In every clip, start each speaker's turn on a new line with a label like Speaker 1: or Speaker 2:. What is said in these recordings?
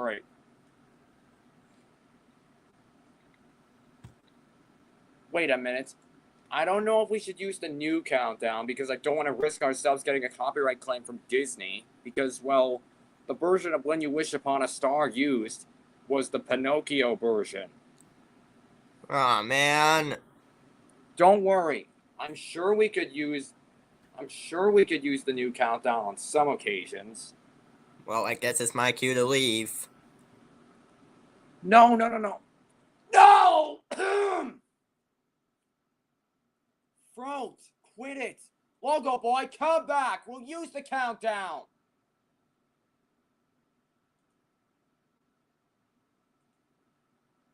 Speaker 1: Alright. Wait a minute. I don't know if we should use the new countdown because I don't want to risk ourselves getting a copyright claim from Disney. Because, well, the version of When You Wish Upon a Star used was the Pinocchio version.
Speaker 2: Aw, man.
Speaker 1: Don't worry. I'm sure we could use the new countdown on some occasions.
Speaker 2: Well, I guess it's my cue to leave.
Speaker 1: No! No! Throat, quit it! Logo Boy, come back! We'll use the countdown!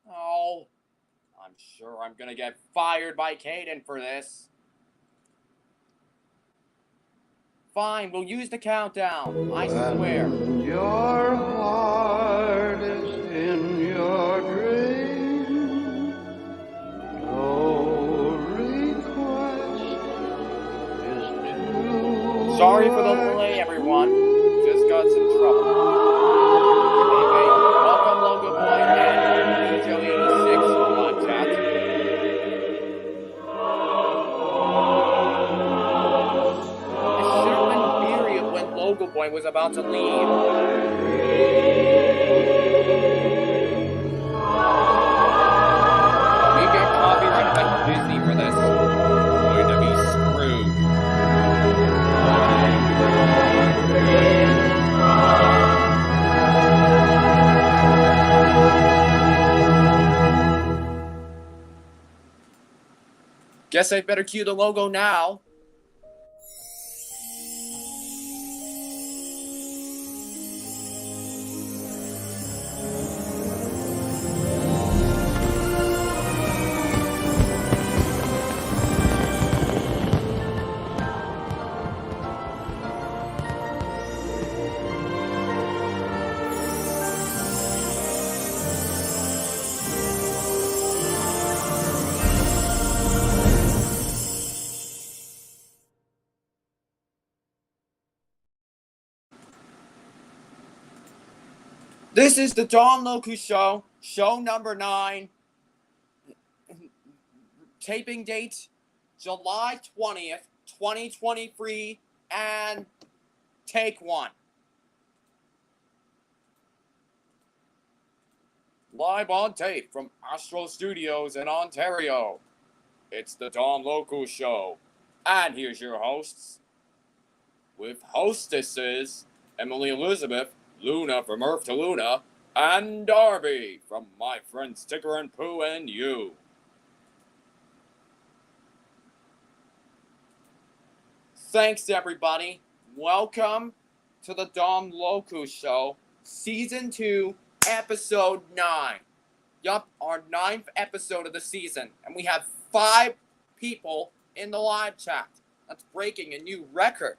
Speaker 1: Oh, I'm sure I'm gonna get fired by Caden for this. Fine, we'll use the countdown. I swear.
Speaker 3: Your heart is in your dream. No request is too
Speaker 1: Sorry for the delay, everyone. Just got some trouble. Anyway, welcome Logo Boy and Joe86 on chat. Logo Boy was about to leave. We get copyrighted by Disney for this. We're going to be screwed. Guess I'd better cue the logo now. This is the Don Locust Show, show number 9. Taping date, July 20th, 2023, and take 1. Live on tape from Astro Studios in Ontario. It's the Don Locust Show. And here's your hosts. With hostesses, Emily Elizabeth, Luna from Earth to Luna, and Darby from My Friends Ticker and Pooh and You. Thanks, everybody. Welcome to the Dom Locust Show, Season 2, Episode 9. Yup, our 9th episode of the season. And we have 5 people in the live chat. That's breaking a new record.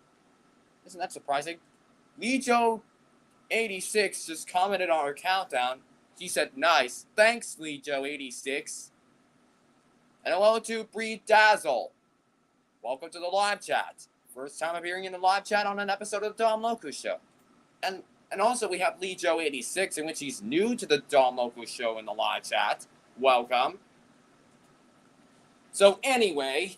Speaker 1: Isn't that surprising? Leejo86 just commented on our countdown. He said, nice. Thanks, Leejo86. And hello to Bree Dazzle. Welcome to the live chat. First time appearing in the live chat on an episode of the Dom Locust Show. And also we have Leejo86, in which he's new to the Dom Locust Show in the live chat. Welcome. So anyway,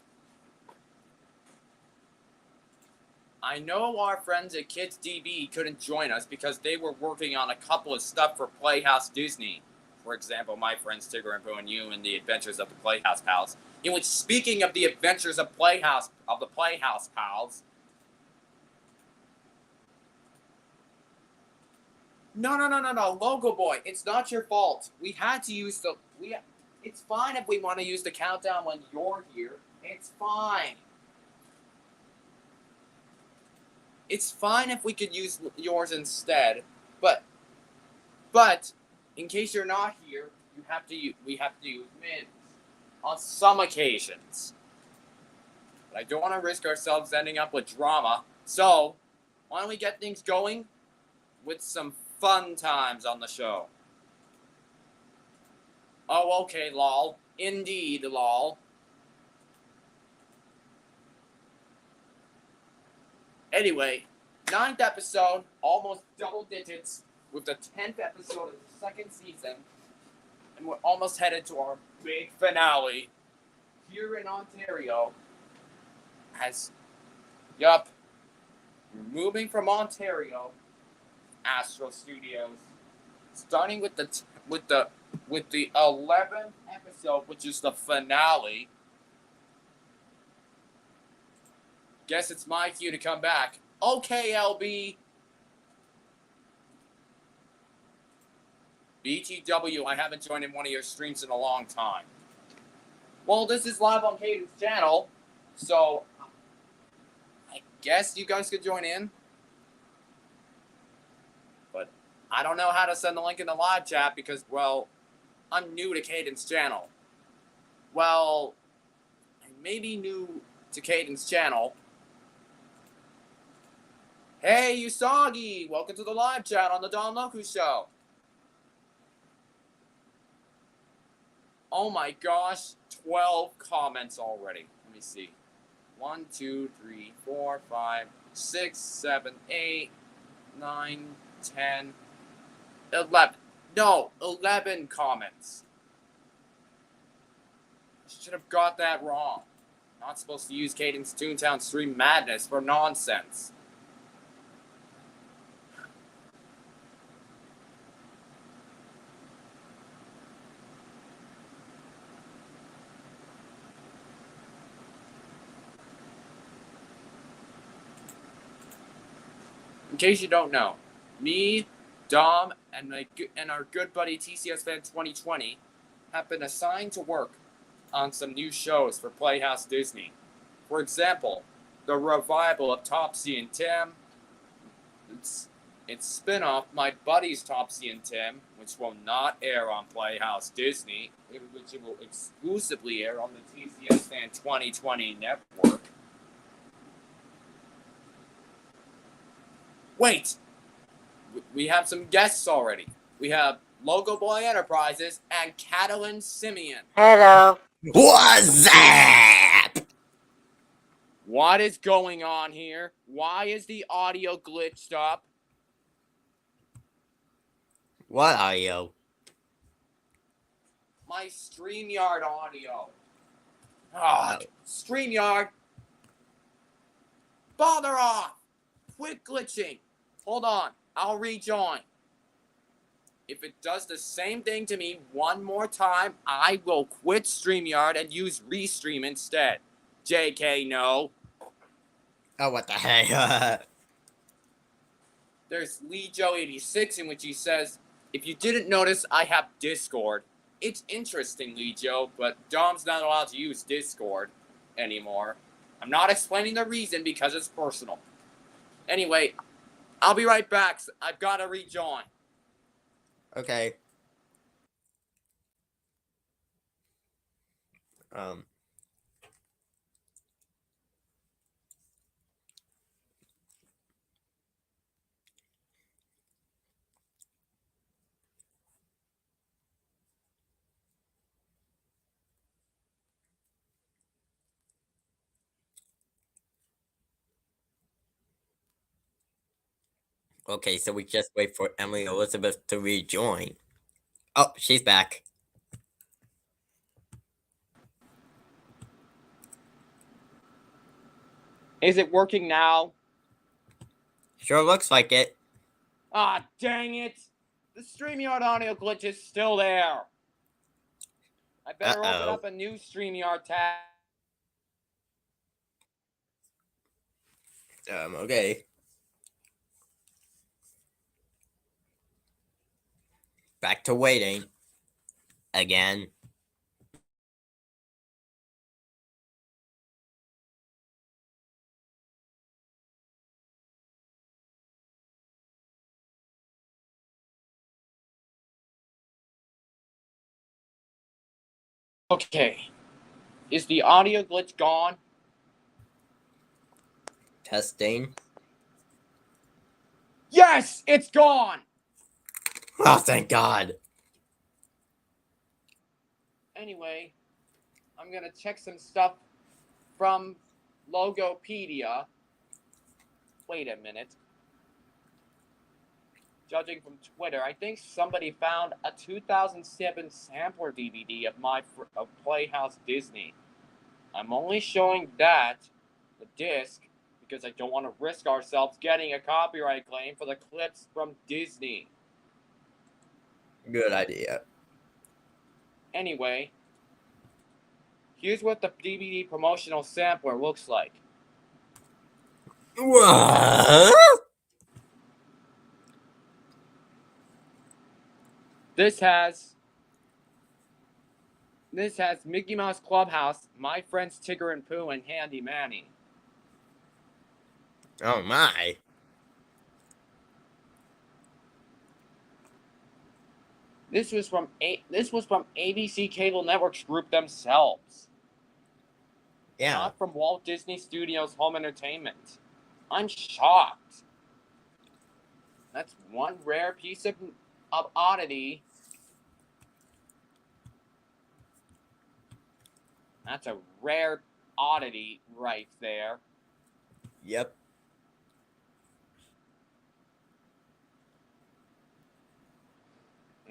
Speaker 1: I know our friends at KidsDB couldn't join us because they were working on a couple of stuff for Playhouse Disney. For example, My Friends Tigger and Pooh and You and the Adventures of the Playhouse Pals. In which, speaking of the Adventures of the Playhouse Pals, No, Logo Boy, it's not your fault. We had to use it's fine if we want to use the countdown when you're here. It's fine. It's fine if we could use yours instead, but in case you're not here, we have to use Min's on some occasions. But I don't want to risk ourselves ending up with drama, so why don't we get things going with some fun times on the show? Oh, okay, lol. Indeed, lol. Anyway, 9th episode, almost double digits, with the 10th episode of the second season, and we're almost headed to our big finale here in Ontario. We're moving from Ontario, Astro Studios, starting with the 11th episode, which is the finale. Guess it's my cue to come back. Okay, LB. BTW, I haven't joined in one of your streams in a long time. Well, this is live on Caden's channel, so I guess you guys could join in. But I don't know how to send the link in the live chat because, well, I'm new to Caden's channel. Well, I may be new to Caden's channel. Hey, Usagi! Welcome to the live chat on the Don Locust Show. Oh my gosh, 12 comments already. Let me see. 1, 2, 3, 4, 5, 6, 7, 8, 9, 10, 11. No, 11 comments. I should have got that wrong. Not supposed to use Caden's Toontown Stream Madness for nonsense. In case you don't know, me, Dom, and our good buddy TCS Fan 2020 have been assigned to work on some new shows for Playhouse Disney. For example, the revival of Topsy and Tim, its spin-off My Buddies Topsy and Tim, which will not air on Playhouse Disney, which it will exclusively air on the TCS Fan 2020 network. Wait! We have some guests already. We have Logo Boy Enterprises and Catalin Simeon.
Speaker 2: Hello. What's up?
Speaker 1: What is going on here? Why is the audio glitched up?
Speaker 2: What audio?
Speaker 1: My StreamYard audio. Ah, StreamYard. Bother off! Quit glitching. Hold on, I'll rejoin. If it does the same thing to me one more time, I will quit StreamYard and use Restream instead. JK, no.
Speaker 2: Oh, what the heck?
Speaker 1: There's LeeJoe86 in which he says, if you didn't notice, I have Discord. It's interesting, LeeJoe, but Dom's not allowed to use Discord anymore. I'm not explaining the reason because it's personal. Anyway, I'll be right back. I've got to rejoin.
Speaker 2: Okay. Okay, so we just wait for Emily Elizabeth to rejoin. Oh, she's back.
Speaker 1: Is it working now?
Speaker 2: Sure looks like it.
Speaker 1: Ah, dang it! The StreamYard audio glitch is still there. I better open up a new StreamYard tab.
Speaker 2: Okay. Back to waiting. Again.
Speaker 1: Okay. Is the audio glitch gone?
Speaker 2: Testing.
Speaker 1: Yes! It's gone!
Speaker 2: Oh, thank God.
Speaker 1: Anyway, I'm gonna check some stuff from Logopedia. Wait a minute. judging from Twitter, I think somebody found a 2007 sampler DVD of Playhouse Disney. I'm only showing that, the disc, because I don't want to risk ourselves getting a copyright claim for the clips from Disney.
Speaker 2: Good idea.
Speaker 1: Anyway, here's what the DVD promotional sampler looks like.
Speaker 2: What?
Speaker 1: This has Mickey Mouse Clubhouse, My Friends Tigger and Pooh, and Handy Manny.
Speaker 2: Oh my.
Speaker 1: This was from ABC Cable Networks Group themselves.
Speaker 2: Yeah.
Speaker 1: Not from Walt Disney Studios Home Entertainment. I'm shocked. That's one rare piece of oddity. That's a rare oddity right there.
Speaker 2: Yep.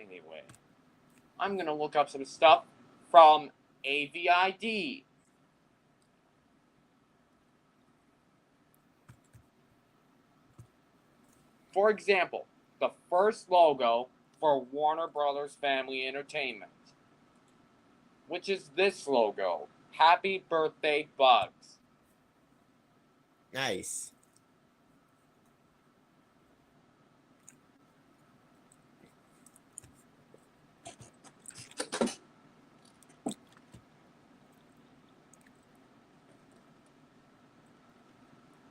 Speaker 1: Anyway, I'm going to look up some stuff from AVID. For example, the first logo for Warner Brothers Family Entertainment, which is this logo, Happy Birthday Bugs.
Speaker 2: Nice.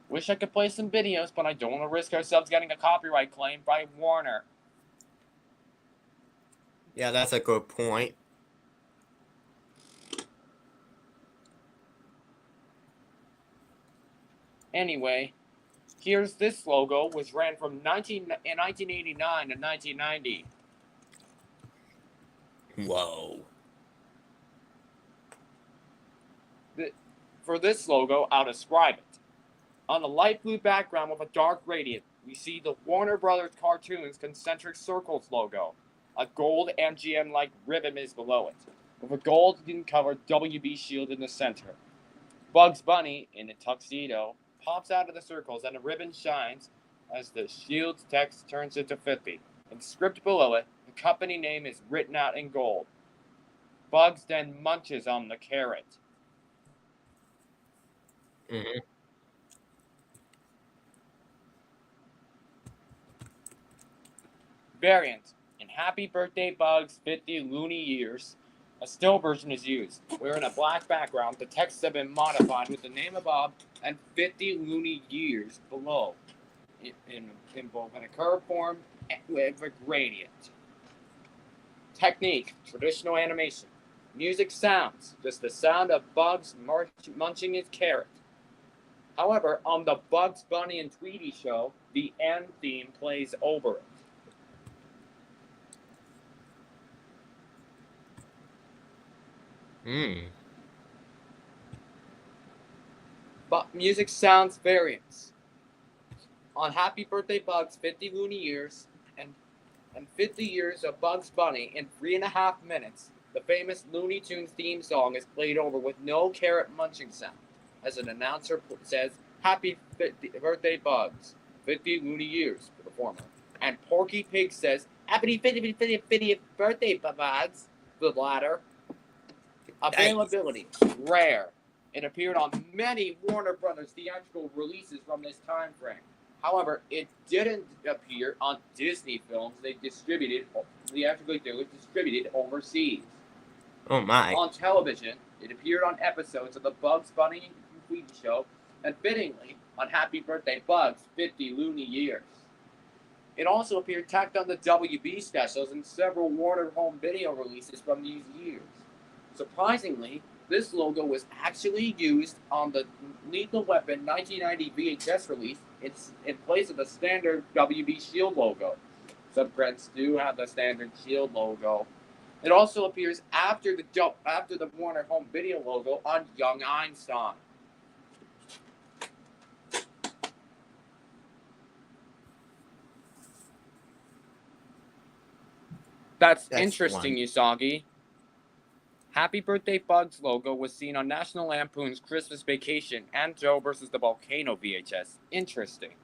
Speaker 1: Wish I could play some videos, but I don't want to risk ourselves getting a copyright claim by Warner.
Speaker 2: Yeah, that's a good point.
Speaker 1: Anyway, here's this logo, which ran from 1989 to 1990.
Speaker 2: Whoa.
Speaker 1: For this logo, I'll describe it. On the light blue background with a dark gradient, we see the Warner Brothers Cartoons Concentric Circles logo. A gold MGM-like ribbon is below it, with a golden-covered WB shield in the center. Bugs Bunny, in a tuxedo, pops out of the circles and a ribbon shines as the shield's text turns into 50. In script below it, the company name is written out in gold. Bugs then munches on the carrot.
Speaker 2: Mm-hmm.
Speaker 1: Variant. In Happy Birthday Bugs 50 Looney Years, a still version is used. Where in a black background, the texts have been modified with the name above and 50 Looney Years below, in both in a curved form and with a gradient. Technique. Traditional animation. Music sounds. Just the sound of Bugs munching his carrot. However, on the Bugs Bunny and Tweety show, the end theme plays over it. But music sounds variants. On Happy Birthday Bugs 50 Looney Years and 50 Years of Bugs Bunny in 3.5 minutes, the famous Looney Tunes theme song is played over with no carrot munching sound, as an announcer says, Happy Birthday Bugs 50 Looney Years for the former. And Porky Pig says, Happy 50th Birthday Bugs for the latter. Availability, rare. It appeared on many Warner Brothers theatrical releases from this time frame. However, it didn't appear on Disney films they distributed overseas.
Speaker 2: Oh my.
Speaker 1: On television, it appeared on episodes of the Bugs Bunny and Tweety show, and fittingly, on Happy Birthday Bugs 50 Looney Years. It also appeared tacked on the WB specials and several Warner home video releases from these years. Surprisingly, this logo was actually used on the Lethal Weapon 1990 VHS release in place of the standard WB Shield logo. Some prints do have the standard Shield logo. It also appears after the Warner home video logo on Young Einstein. That's
Speaker 2: That's
Speaker 1: interesting,
Speaker 2: one.
Speaker 1: Usagi. Happy Birthday Bugs logo was seen on National Lampoon's Christmas Vacation and Joe versus the Volcano VHS. Interesting.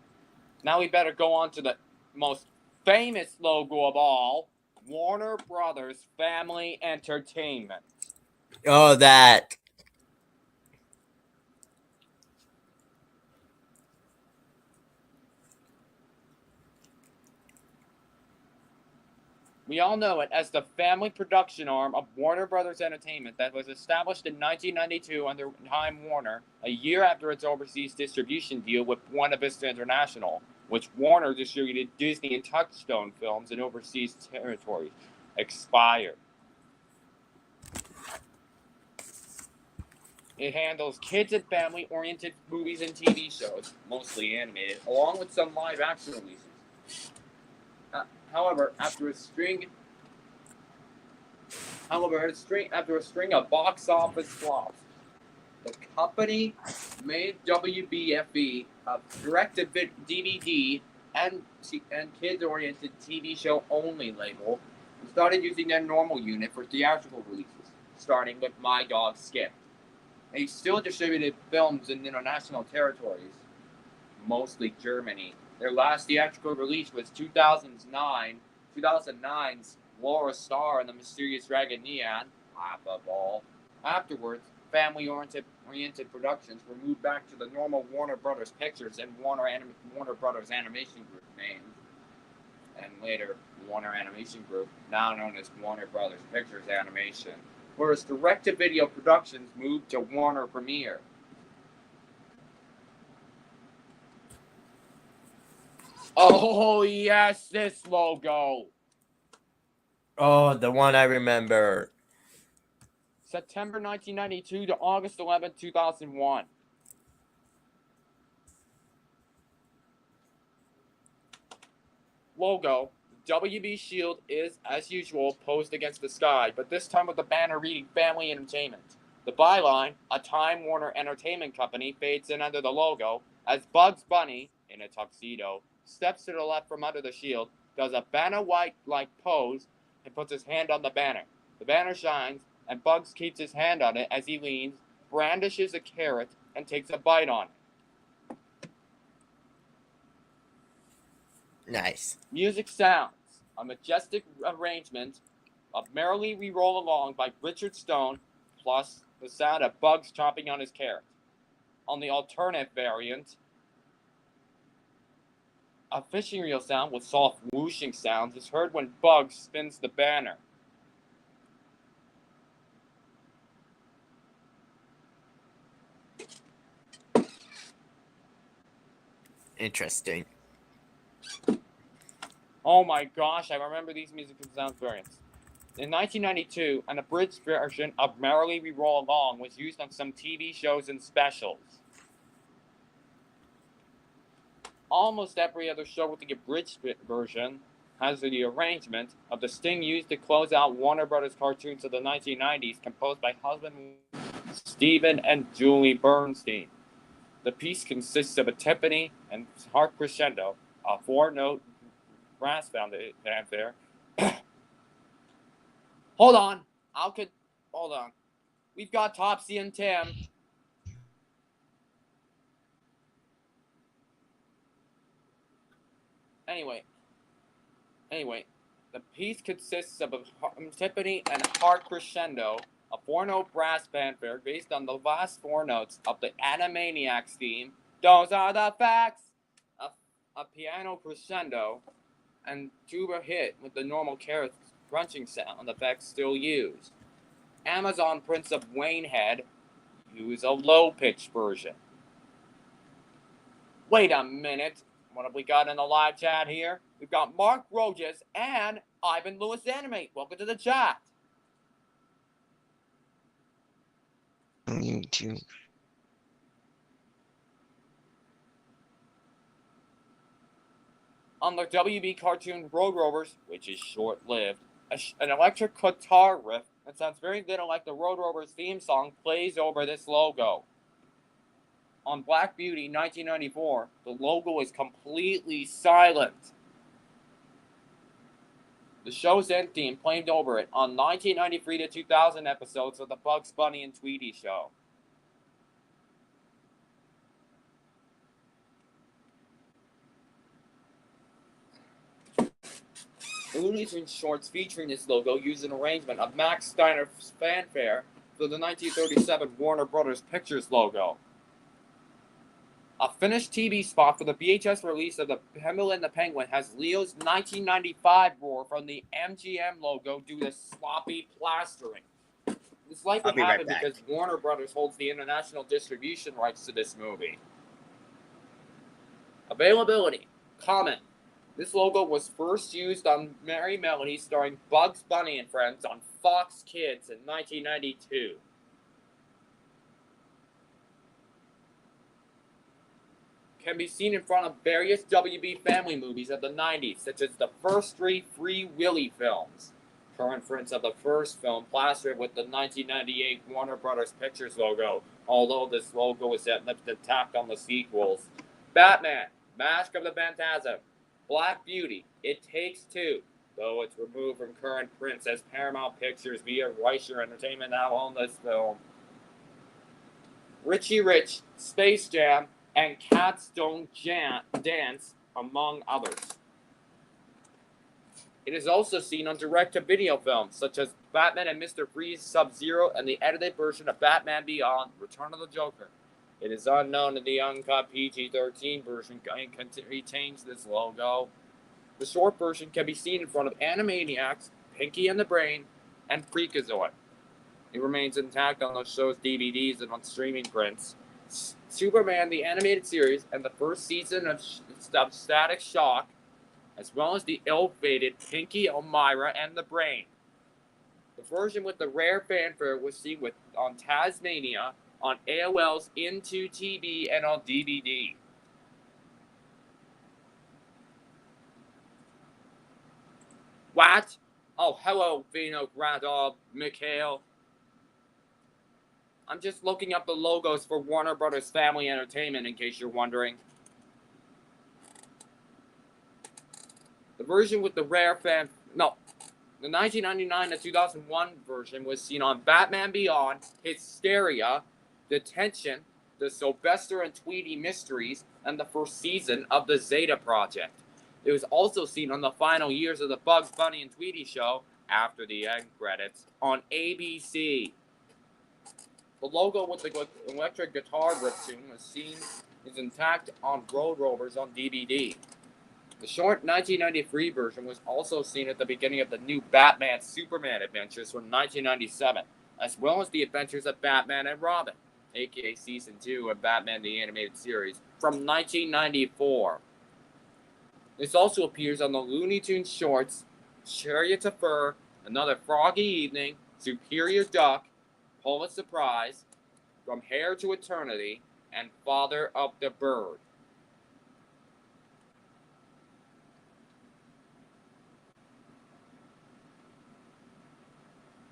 Speaker 1: Now we better go on to the most famous logo of all, Warner Brothers Family Entertainment.
Speaker 2: Oh, that.
Speaker 1: We all know it as the family production arm of Warner Brothers Entertainment that was established in 1992 under Time Warner, a year after its overseas distribution deal with Buena Vista International, which Warner distributed Disney and Touchstone films in overseas territories, expired. It handles kids and family-oriented movies and TV shows, mostly animated, along with some live-action releases. However, after a string of box office flops, the company made WBFE a direct-to-DVD and kids-oriented TV show only label and started using their normal unit for theatrical releases, starting with My Dog Skip. They still distributed films in international territories, mostly Germany. Their last theatrical release was 2009's Laura Star and the Mysterious Dragon Neon, laughable. Afterwards, family-oriented productions were moved back to the normal Warner Brothers Pictures and Warner Brothers Animation Group names, and later Warner Animation Group, now known as Warner Brothers Pictures Animation, whereas direct-to-video productions moved to Warner Premiere. Oh yes, this logo!
Speaker 2: Oh, the one I remember.
Speaker 1: September 1992 to August 11, 2001. Logo. The WB shield is, as usual, posed against the sky, but this time with the banner reading Family Entertainment. The byline, a Time Warner Entertainment Company, fades in under the logo as Bugs Bunny, in a tuxedo, steps to the left from under the shield, does a Vanna White-like pose, and puts his hand on the banner. The banner shines, and Bugs keeps his hand on it as he leans, brandishes a carrot, and takes a bite on it.
Speaker 2: Nice.
Speaker 1: Music sounds. A majestic arrangement of Merrily We Roll Along by Richard Stone, plus the sound of Bugs chomping on his carrot. On the alternate variant, a fishing reel sound with soft whooshing sounds is heard when Bugs spins the banner.
Speaker 2: Interesting.
Speaker 1: Oh my gosh, I remember these music sound variants. In 1992, an abridged version of Merrily We Roll Along was used on some TV shows and specials. Almost every other show with the abridged version has the arrangement of the sting used to close out Warner Brothers cartoons of the 1990s, composed by husband Stephen and Julie Bernstein. The piece consists of a timpani and harp crescendo, a four-note brass fanfare. Hold on. Hold on. We've got Topsy and Tim. Anyway, the piece consists of a timpani and a harp crescendo, a four-note brass fanfare based on the last four notes of the Animaniacs theme. Those are the facts. A piano crescendo, and tuba hit with the normal carrot crunching sound effects still used. Amazon Prince of Waynehead use a low-pitch version. Wait a minute. What have we got in the live chat here? We've got Mark Rojas and Ivan Lewis Animate. Welcome to the chat.
Speaker 4: YouTube.
Speaker 1: On the WB cartoon Road Rovers, which is short-lived, an electric guitar riff that sounds very little like the Road Rovers theme song plays over this logo. On Black Beauty 1994, the logo is completely silent. The show's empty and claimed over it on 1993 to 2000 episodes of the Bugs Bunny and Tweety Show. Looney Tunes shorts featuring this logo used an arrangement of Max Steiner's fanfare for the 1937 Warner Brothers Pictures logo. A finished TV spot for the VHS release of the Pamela and the Penguin has Leo's 1995 roar from the MGM logo due to sloppy plastering. This likely happened because Warner Brothers holds the international distribution rights to this movie. Availability. Comment. This logo was first used on Merry Melody starring Bugs Bunny and Friends on Fox Kids in 1992. Can be seen in front of various WB Family movies of the 90s, such as the first 3 Free Willy films. Current prints of the first film plastered with the 1998 Warner Brothers Pictures logo, although this logo was tacked on the sequels. Batman, Mask of the Phantasm, Black Beauty, It Takes Two, though it's removed from current prints as Paramount Pictures via Reicher Entertainment now own this film. Richie Rich, Space Jam, and Cats Don't Dance, among others. It is also seen on direct-to-video films, such as Batman and Mr. Freeze Sub-Zero and the edited version of Batman Beyond, Return of the Joker. It is unknown if the uncut PG-13 version retains this logo. The short version can be seen in front of Animaniacs, Pinky and the Brain, and Freakazoid. It remains intact on the show's DVDs and on streaming prints. Superman the Animated Series and the first season of Static Shock, as well as the ill-fated Pinky, Elmira, and the Brain. The version with the rare fanfare was seen on Tasmania, on AOL's Into TV, and on DVD. What? Oh, hello, Vino, Gradov, Mikhail. I'm just looking up the logos for Warner Brothers Family Entertainment, in case you're wondering. The version with the rare the 1999 to 2001 version was seen on Batman Beyond, Hysteria, Detention, the Sylvester and Tweety Mysteries, and the first season of the Zeta Project. It was also seen on the final years of the Bugs Bunny and Tweety Show, after the end credits, on ABC. The logo with the electric guitar riff tune is intact on Road Rovers on DVD. The short 1993 version was also seen at the beginning of the new Batman Superman adventures from 1997, as well as the adventures of Batman and Robin, aka Season 2 of Batman the Animated Series, from 1994. This also appears on the Looney Tunes shorts Chariots of Fur, Another Froggy Evening, Superior Duck, Polar Surprise, From Here to Eternity, and Father of the Bird.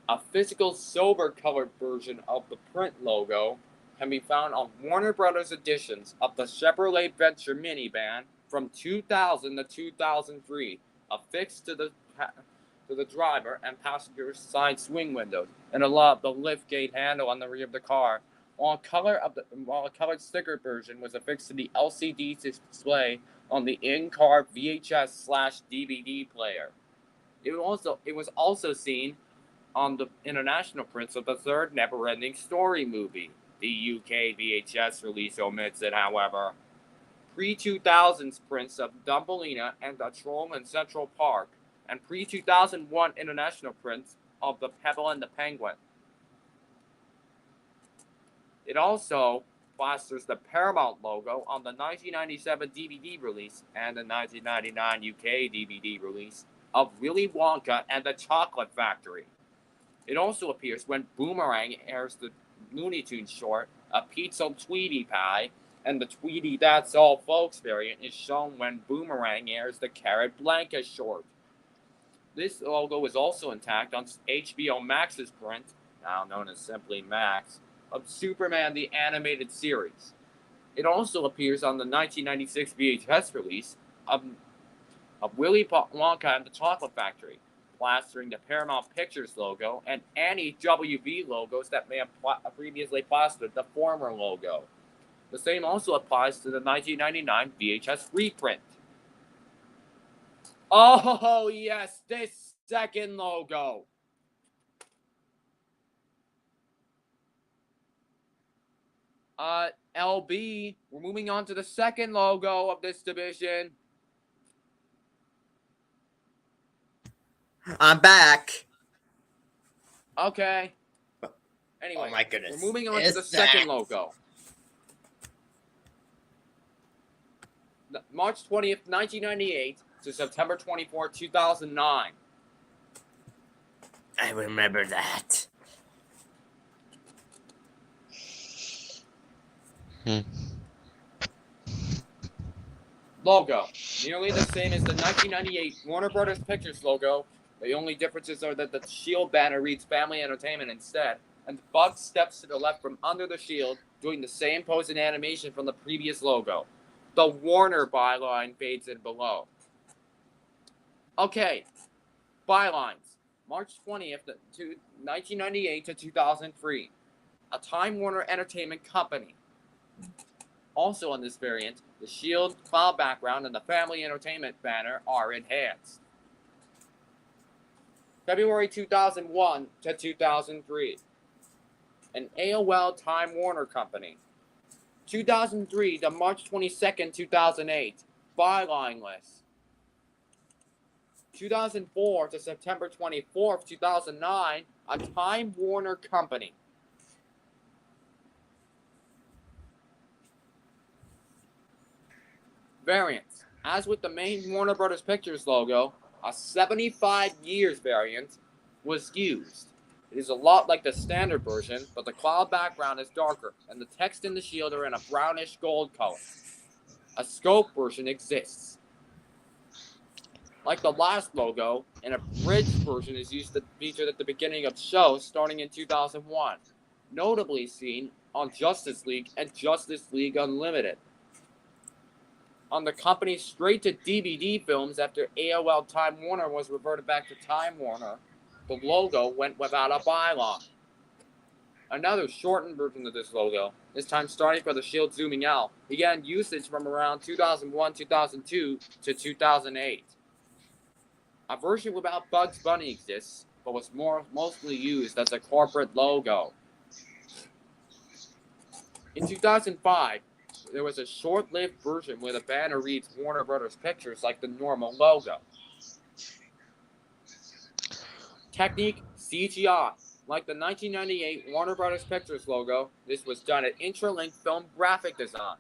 Speaker 1: A physical silver-colored version of the print logo can be found on Warner Brothers editions of the Chevrolet Venture minivan from 2000 to 2003, affixed to the driver and passenger's side swing windows, and the liftgate handle on the rear of the car, while a colored sticker version was affixed to the LCD display on the in-car VHS/DVD player. It was also seen on the international prints of the third Never-Ending Story movie. The UK VHS release omits it, however. Pre-2000s prints of Dumbelina and the Troll in Central Park, and pre-2001 international prints of the Pebble and the Penguin. It also plasters the Paramount logo on the 1997 DVD release and the 1999 UK DVD release of Willy Wonka and the Chocolate Factory. It also appears when Boomerang airs the Looney Tunes short, A Pizza Tweety Pie, and the Tweety That's All Folks variant is shown when Boomerang airs the Carrot Blanca short. This logo is also intact on HBO Max's print, now known as simply Max, of Superman the Animated Series. It also appears on the 1996 VHS release of Willy Wonka and the Chocolate Factory. plastering the Paramount Pictures logo and any WB logos that may have previously plastered the former logo. The same also applies to the 1999 VHS reprint. Oh, yes, this second logo. LB, we're moving on to the second logo of this division.
Speaker 2: I'm back.
Speaker 1: Okay. Anyway,
Speaker 2: Oh my goodness.
Speaker 1: we're moving on to the second logo. March 20th, 1998 to September 24th, 2009.
Speaker 2: I remember that.
Speaker 1: Logo. Nearly the same as the 1998 Warner Brothers Pictures logo. The only differences are that the Shield banner reads Family Entertainment instead, and Bugs steps to the left from under the shield, doing the same pose and animation from the previous logo. The Warner byline fades in below. Okay, bylines. March 20th, 1998 to 2003. A Time Warner Entertainment Company. Also on this variant, the Shield cloud background and the Family Entertainment banner are enhanced. February 2001 to 2003. An AOL Time Warner Company. 2003 to March 22nd, 2008. Byline list. 2004 to September 24th, 2009. A Time Warner Company. Variants. As with the main Warner Brothers Pictures logo, a 75 years variant was used. It is a lot like the standard version, but the cloud background is darker, and the text and the shield are in a brownish gold color. A scope version exists. Like the last logo, an abridged version is featured at the beginning of shows starting in 2001, notably seen on Justice League and Justice League Unlimited. On the company's straight-to-DVD films after AOL Time Warner was reverted back to Time Warner, the logo went without a byline. Another shortened version of this logo, this time starting for the shield zooming out, began usage from around 2001-2002 to 2008. A version without Bugs Bunny exists, but was mostly used as a corporate logo. In 2005, there was a short-lived version where the banner reads Warner Brothers Pictures like the normal logo. Technique, CGI. Like the 1998 Warner Brothers Pictures logo, this was done at Intralink Film Graphic Design.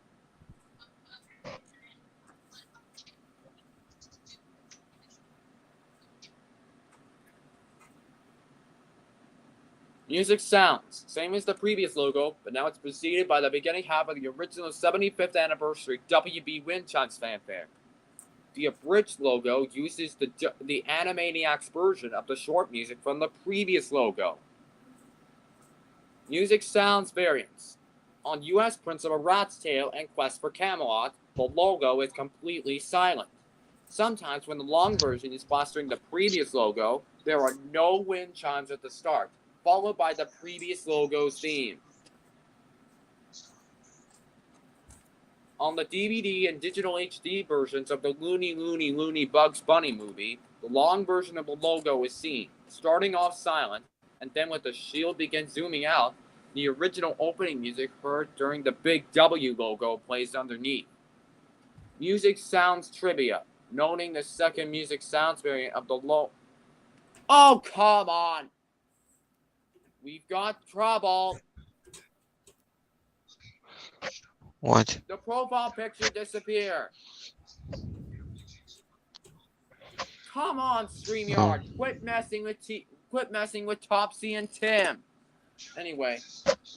Speaker 1: Music sounds, same as the previous logo, but now it's preceded by the beginning half of the original 75th anniversary WB Wind Chimes fanfare. The abridged logo uses the Animaniacs version of the short music from the previous logo. Music sounds variants. On US prints of A Rat's Tail and Quest for Camelot, the logo is completely silent. Sometimes when the long version is plastering the previous logo, there are no wind chimes at the start, followed by the previous logo's theme. On the DVD and digital HD versions of the Looney Bugs Bunny movie, the long version of the logo is seen, starting off silent, and then when the shield begins zooming out, the original opening music heard during the big W logo plays underneath. Music sounds trivia, noting the second music sounds variant of the logo. Oh, come on! We've got trouble.
Speaker 4: What?
Speaker 1: The profile picture disappeared. Come on, StreamYard. Quit messing with Topsy and Tim. Anyway,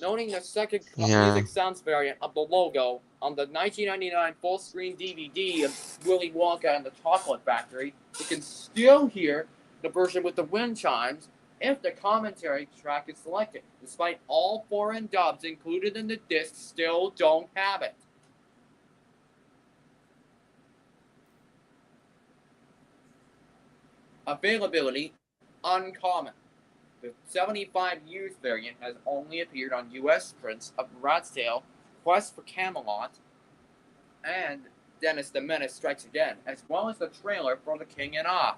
Speaker 1: noting the second music sounds variant of the logo on the 1999 full-screen DVD of Willy Wonka and the Chocolate Factory, you can still hear the version with the wind chimes if the commentary track is selected, despite all foreign dubs included in the disc still don't have it. Availability uncommon. The 75 used variant has only appeared on U.S. prints of Rat's Tail, Quest for Camelot, and Dennis the Menace Strikes Again, as well as the trailer for The King and I.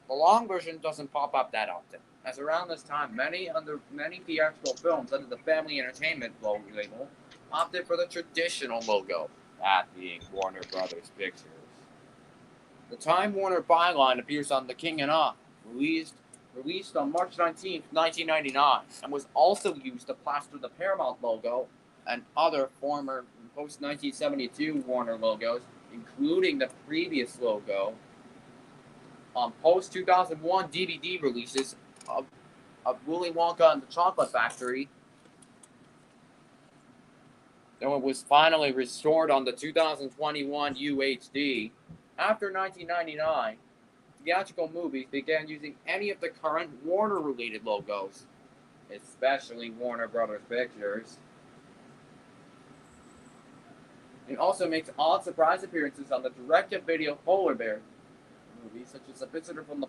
Speaker 1: The long version doesn't pop up that often, as around this time, many theatrical films under the Family Entertainment label opted for the traditional logo, that being Warner Brothers Pictures. The Time Warner byline appears on The King and I, released on March 19, 1999, and was also used to plaster the Paramount logo and other former post-1972 Warner logos, including the previous logo, on post-2001 DVD releases of Willy Wonka and the Chocolate Factory. Though it was finally restored on the 2021 UHD. After 1999, theatrical movies began using any of the current Warner-related logos, especially Warner Brothers Pictures. It also makes odd surprise appearances on the direct-to-video Polar Bear movies, such as A Visitor from the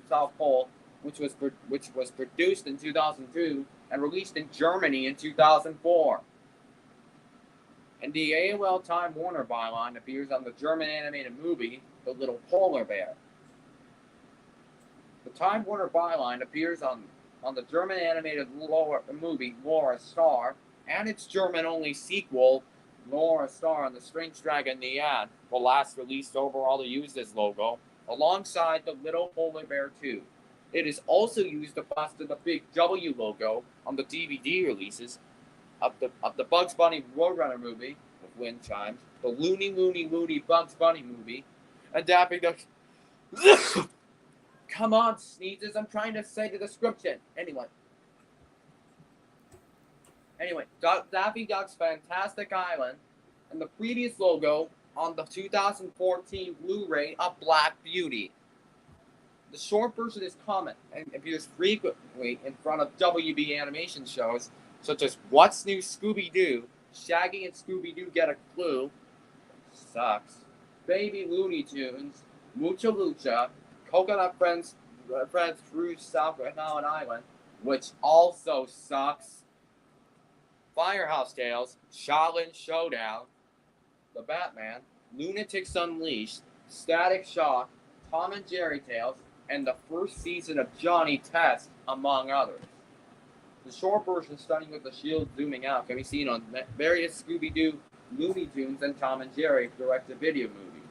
Speaker 1: South Pole, which was produced in 2002 and released in Germany in 2004. And the AOL Time Warner byline appears on the German animated movie The Little Polar Bear. The Time Warner byline appears on the German animated movie Laura Star and its German-only sequel, Laura Star and the Strange Dragon Nead, the last released overall to use this logo, alongside the Little Polar Bear 2. It is also used to plaster the big W logo on the DVD releases of the Bugs Bunny Roadrunner movie with wind chimes, the Looney Bugs Bunny movie, and Daffy Duck. Come on, sneezes! I'm trying to say the description. Anyway, Daffy Duck's Fantastic Island, and the previous logo on the 2014 Blu-ray of Black Beauty. The short version is common and appears frequently in front of WB animation shows such as What's New Scooby-Doo, Shaggy and Scooby-Doo Get a Clue, sucks, Baby Looney Tunes, Mucha Lucha, Coconut Friends through South Island, which also sucks, Firehouse Tales, Shaolin Showdown, The Batman, Lunatics Unleashed, Static Shock, Tom and Jerry Tales, and the first season of Johnny Test, among others. The short version, starting with the shield zooming out, can be seen on various Scooby-Doo, Looney Tunes, and Tom and Jerry direct-to-video movies.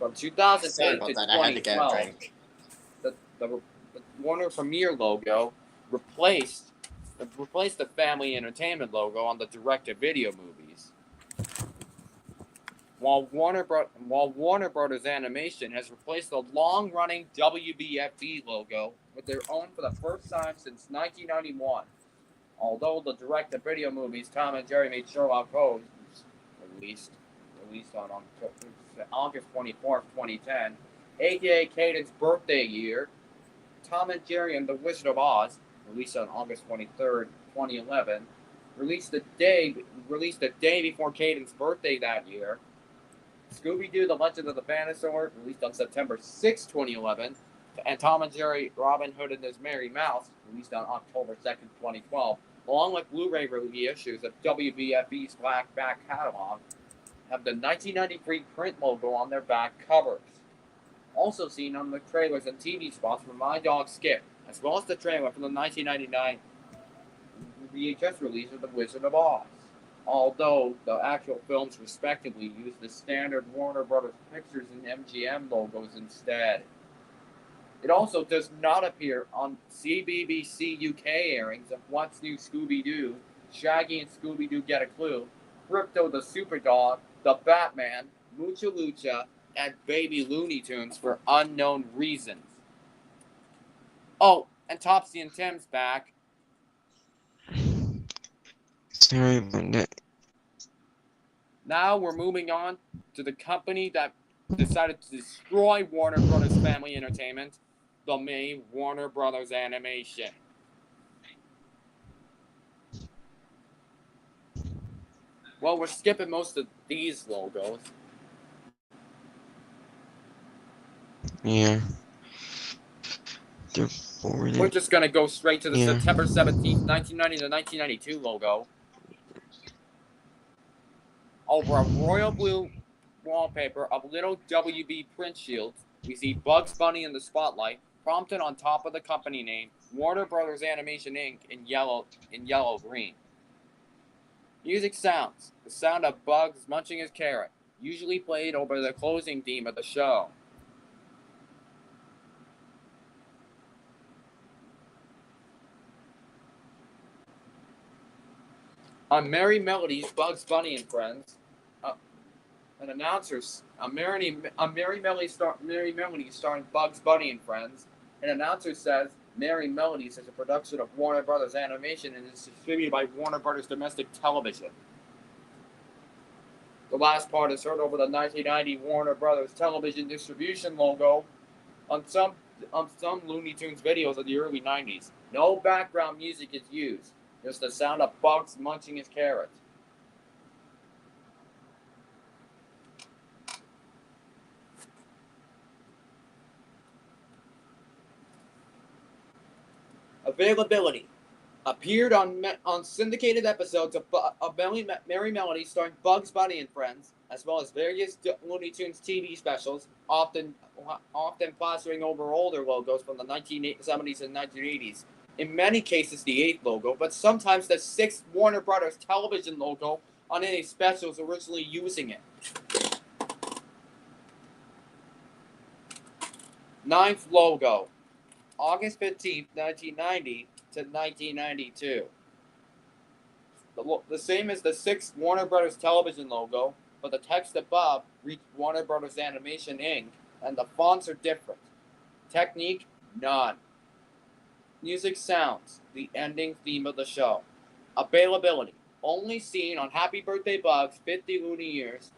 Speaker 1: From 2008 to 2012, the Warner Premiere logo replaced the Family Entertainment logo on the direct-to-video movies. While Warner Brothers Animation has replaced the long-running WBFB logo with their own for the first time since 1991. Although the direct-to-video movies Tom and Jerry Made Sherlock Holmes released on August 24th, 2010, aka Caden's birthday year, Tom and Jerry and the Wizard of Oz, released on August 23rd, 2011, released the day before Caden's birthday that year. Scooby-Doo, The Legend of the Dinosaur, released on September 6, 2011, and Tom and Jerry, Robin Hood and His Merry Mouse, released on October 2nd, 2012, along with Blu-ray reissues of WBFB's Black back catalog, have the 1993 print logo on their back covers. Also seen on the trailers and TV spots for My Dog Skip, as well as the trailer for the 1999 VHS release of The Wizard of Oz. Although the actual films respectively use the standard Warner Brothers Pictures and MGM logos instead. It also does not appear on CBBC UK airings of What's New Scooby-Doo, Shaggy and Scooby-Doo Get a Clue, Crypto the Superdog, The Batman, Mucha Lucha, and Baby Looney Tunes for unknown reasons. Oh, and Topsy and Tim's back.
Speaker 4: Sorry about that.
Speaker 1: Now we're moving on to the company that decided to destroy Warner Brothers Family Entertainment, the main Warner Brothers Animation. Well, we're skipping most of these logos.
Speaker 4: Yeah. to forward
Speaker 1: We're
Speaker 4: it.
Speaker 1: just gonna go straight to the
Speaker 4: Yeah.
Speaker 1: September 17th, 1990 to 1992 logo. Over a royal blue wallpaper of little WB print shields, we see Bugs Bunny in the spotlight, prompted on top of the company name, Warner Brothers Animation Inc. in yellow green. Music sounds. The sound of Bugs munching his carrot, usually played over the closing theme of the show. On Merry Melodies, Bugs Bunny and Friends, an announcer's Merry Melody starring Bugs Bunny and Friends. An announcer says Merry Melodies is a production of Warner Brothers Animation and is distributed by Warner Brothers Domestic Television. The last part is heard over the 1990 Warner Brothers Television distribution logo on some Looney Tunes videos of the early 90s. No background music is used, just the sound of Bugs munching his carrot. Availability. Appeared on syndicated episodes of Merry Melody starring Bugs Bunny and Friends, as well as various Looney Tunes TV specials, often plastering over older logos from the 1970s and 1980s. In many cases, the 8th logo, but sometimes the 6th Warner Brothers television logo on any specials originally using it. 9th logo. August 15th, 1990 to 1992. The same as the 6th Warner Brothers television logo, but the text above reads Warner Brothers Animation Inc., and the fonts are different. Technique, none. Music sounds, the ending theme of the show. Availability, only seen on Happy Birthday Bugs, 50 Looney Years,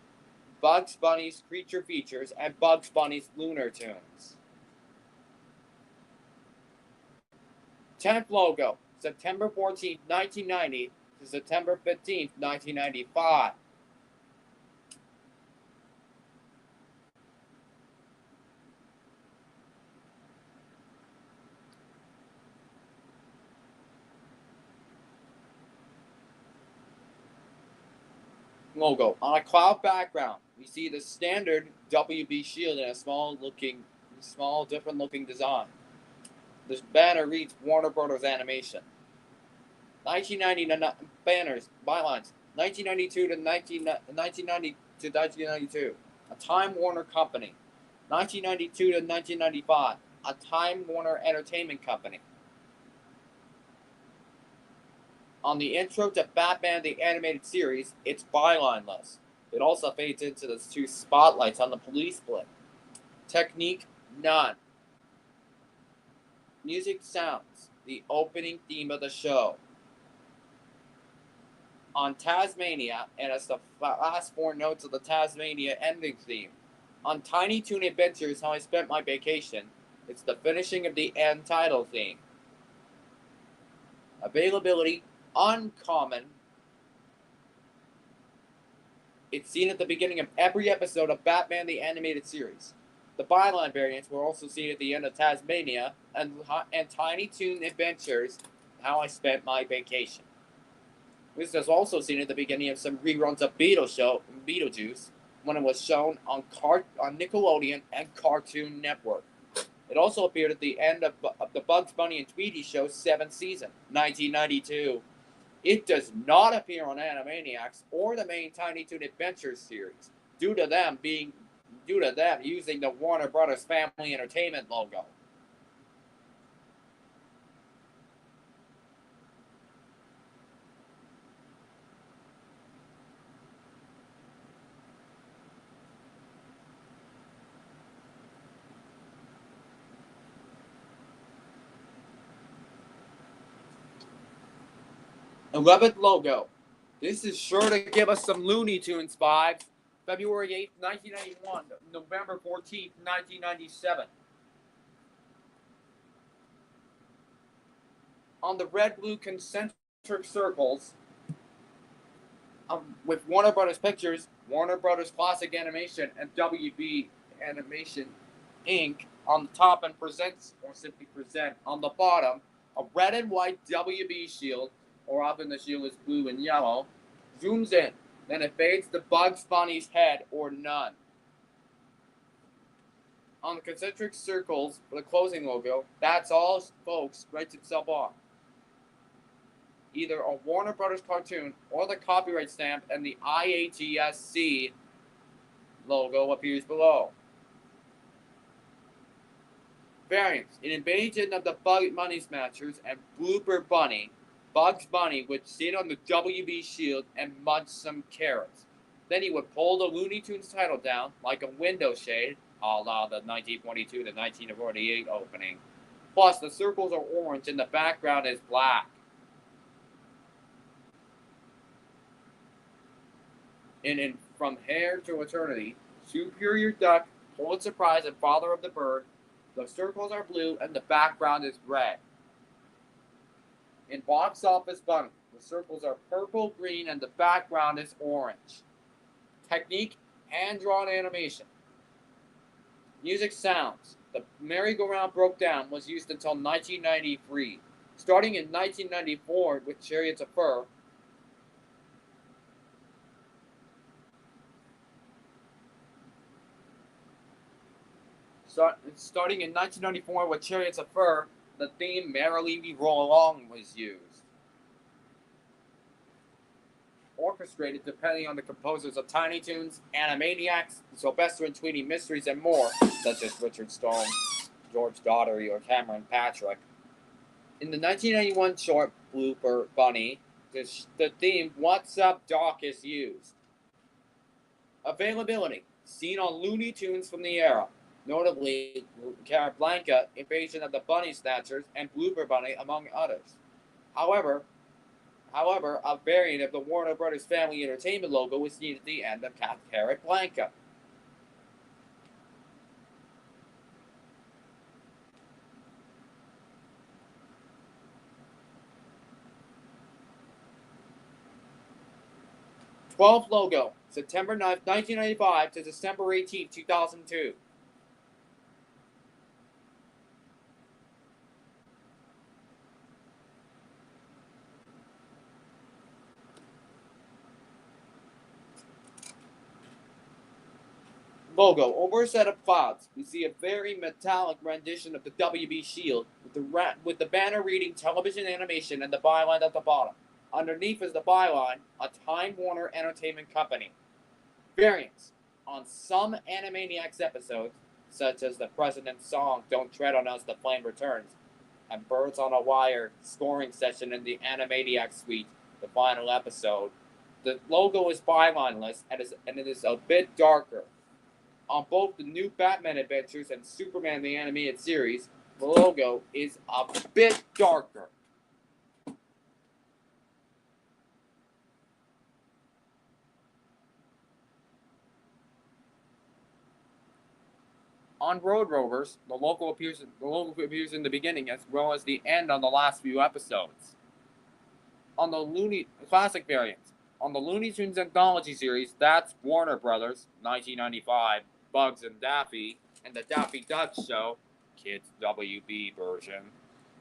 Speaker 1: Bugs Bunny's Creature Features, and Bugs Bunny's Lunar Tunes. 10th logo, September 14th, 1990 to September 15th, 1995. Logo. On a cloud background, we see the standard WB shield in a small different looking design. This banner reads Warner Brothers Animation. 1990 banners, bylines, 1992 to 1992, a Time Warner Company. 1992 to 1995, a Time Warner Entertainment Company. On the intro to Batman the Animated Series, it's byline list. It also fades into the 2 spotlights on the police blimp. Technique, none. Music sounds, the opening theme of the show. On Tasmania, and it's the last 4 notes of the Tasmania ending theme. On Tiny Toon Adventures, How I Spent My Vacation, it's the finishing of the end title theme. Availability, uncommon. It's seen at the beginning of every episode of Batman the Animated Series. The byline variants were also seen at the end of Tasmania and Tiny Toon Adventures, How I Spent My Vacation. This was also seen at the beginning of some reruns of Beetlejuice, when it was shown on Nickelodeon and Cartoon Network. It also appeared at the end of the Bugs Bunny and Tweety Show's 7th season, 1992. It does not appear on Animaniacs or the main Tiny Toon Adventures series, due to them using the Warner Brothers Family Entertainment logo. '11th logo. This is sure to give us some Looney Tunes vibes. February 8th, 1991, November 14th, 1997. On the red-blue concentric circles, with Warner Brothers Pictures, Warner Brothers Classic Animation, and WB Animation Inc., on the top and presents, or simply present, on the bottom, a red and white WB shield, or often the shield is blue and yellow, zooms in. Then it fades to Bugs Bunny's head or none. On the concentric circles for the closing logo, that's all, folks, writes itself off. Either a Warner Brothers cartoon or the copyright stamp and the IATSC logo appears below. Variants. In invasion of the Bugs Bunny Smashers and Blooper Bunny, Bugs Bunny would sit on the WB shield and munch some carrots. Then he would pull the Looney Tunes title down like a window shade, a la the 1922 to 1948 opening. Plus, the circles are orange and the background is black. In From Here to Eternity, Superior Duck, Pulitzer Prize, and Father of the Bird, the circles are blue and the background is red. In Box Office Bunny, the circles are purple, green, and the background is orange. Technique, hand-drawn animation. Music sounds. The merry-go-round broke down was used until 1993. Starting in 1994 with Chariots of Fur, starting in 1994 with Chariots of Fur, the theme Merrily We Roll Along was used. Orchestrated depending on the composers of Tiny Toons, Animaniacs, Sylvester and Tweety Mysteries, and more, such as Richard Stone, George Daugherty, or Cameron Patrick. In the 1991 short Blooper Bunny, the theme What's Up Doc is used. Availability. Seen on Looney Tunes from the era. Notably, Carablanca, Invasion of the Bunny Snatchers, and Blooper Bunny, among others. However, a variant of the Warner Brothers Family Entertainment logo was needed at the end of Carablanca. #12 logo, September 9th, 1995 to December 18th, 2002. Logo. Over a set of clouds, we see a very metallic rendition of the WB shield with the banner reading television animation and the byline at the bottom. Underneath is the byline, a Time Warner Entertainment Company. Variants. On some Animaniacs episodes, such as the President's song Don't Tread on Us, The Flame Returns, and Birds on a Wire scoring session in the Animaniacs suite, the final episode, the logo is bylineless and it is a bit darker. On both the new Batman Adventures and Superman the Animated Series, the logo is a bit darker. On Road Rovers, the logo appears in the beginning as well as the end on the last few episodes. On the classic variants, on the Looney Tunes Anthology series, that's Warner Brothers, 1995, Bugs and Daffy, and the Daffy Duck Show, Kids WB version.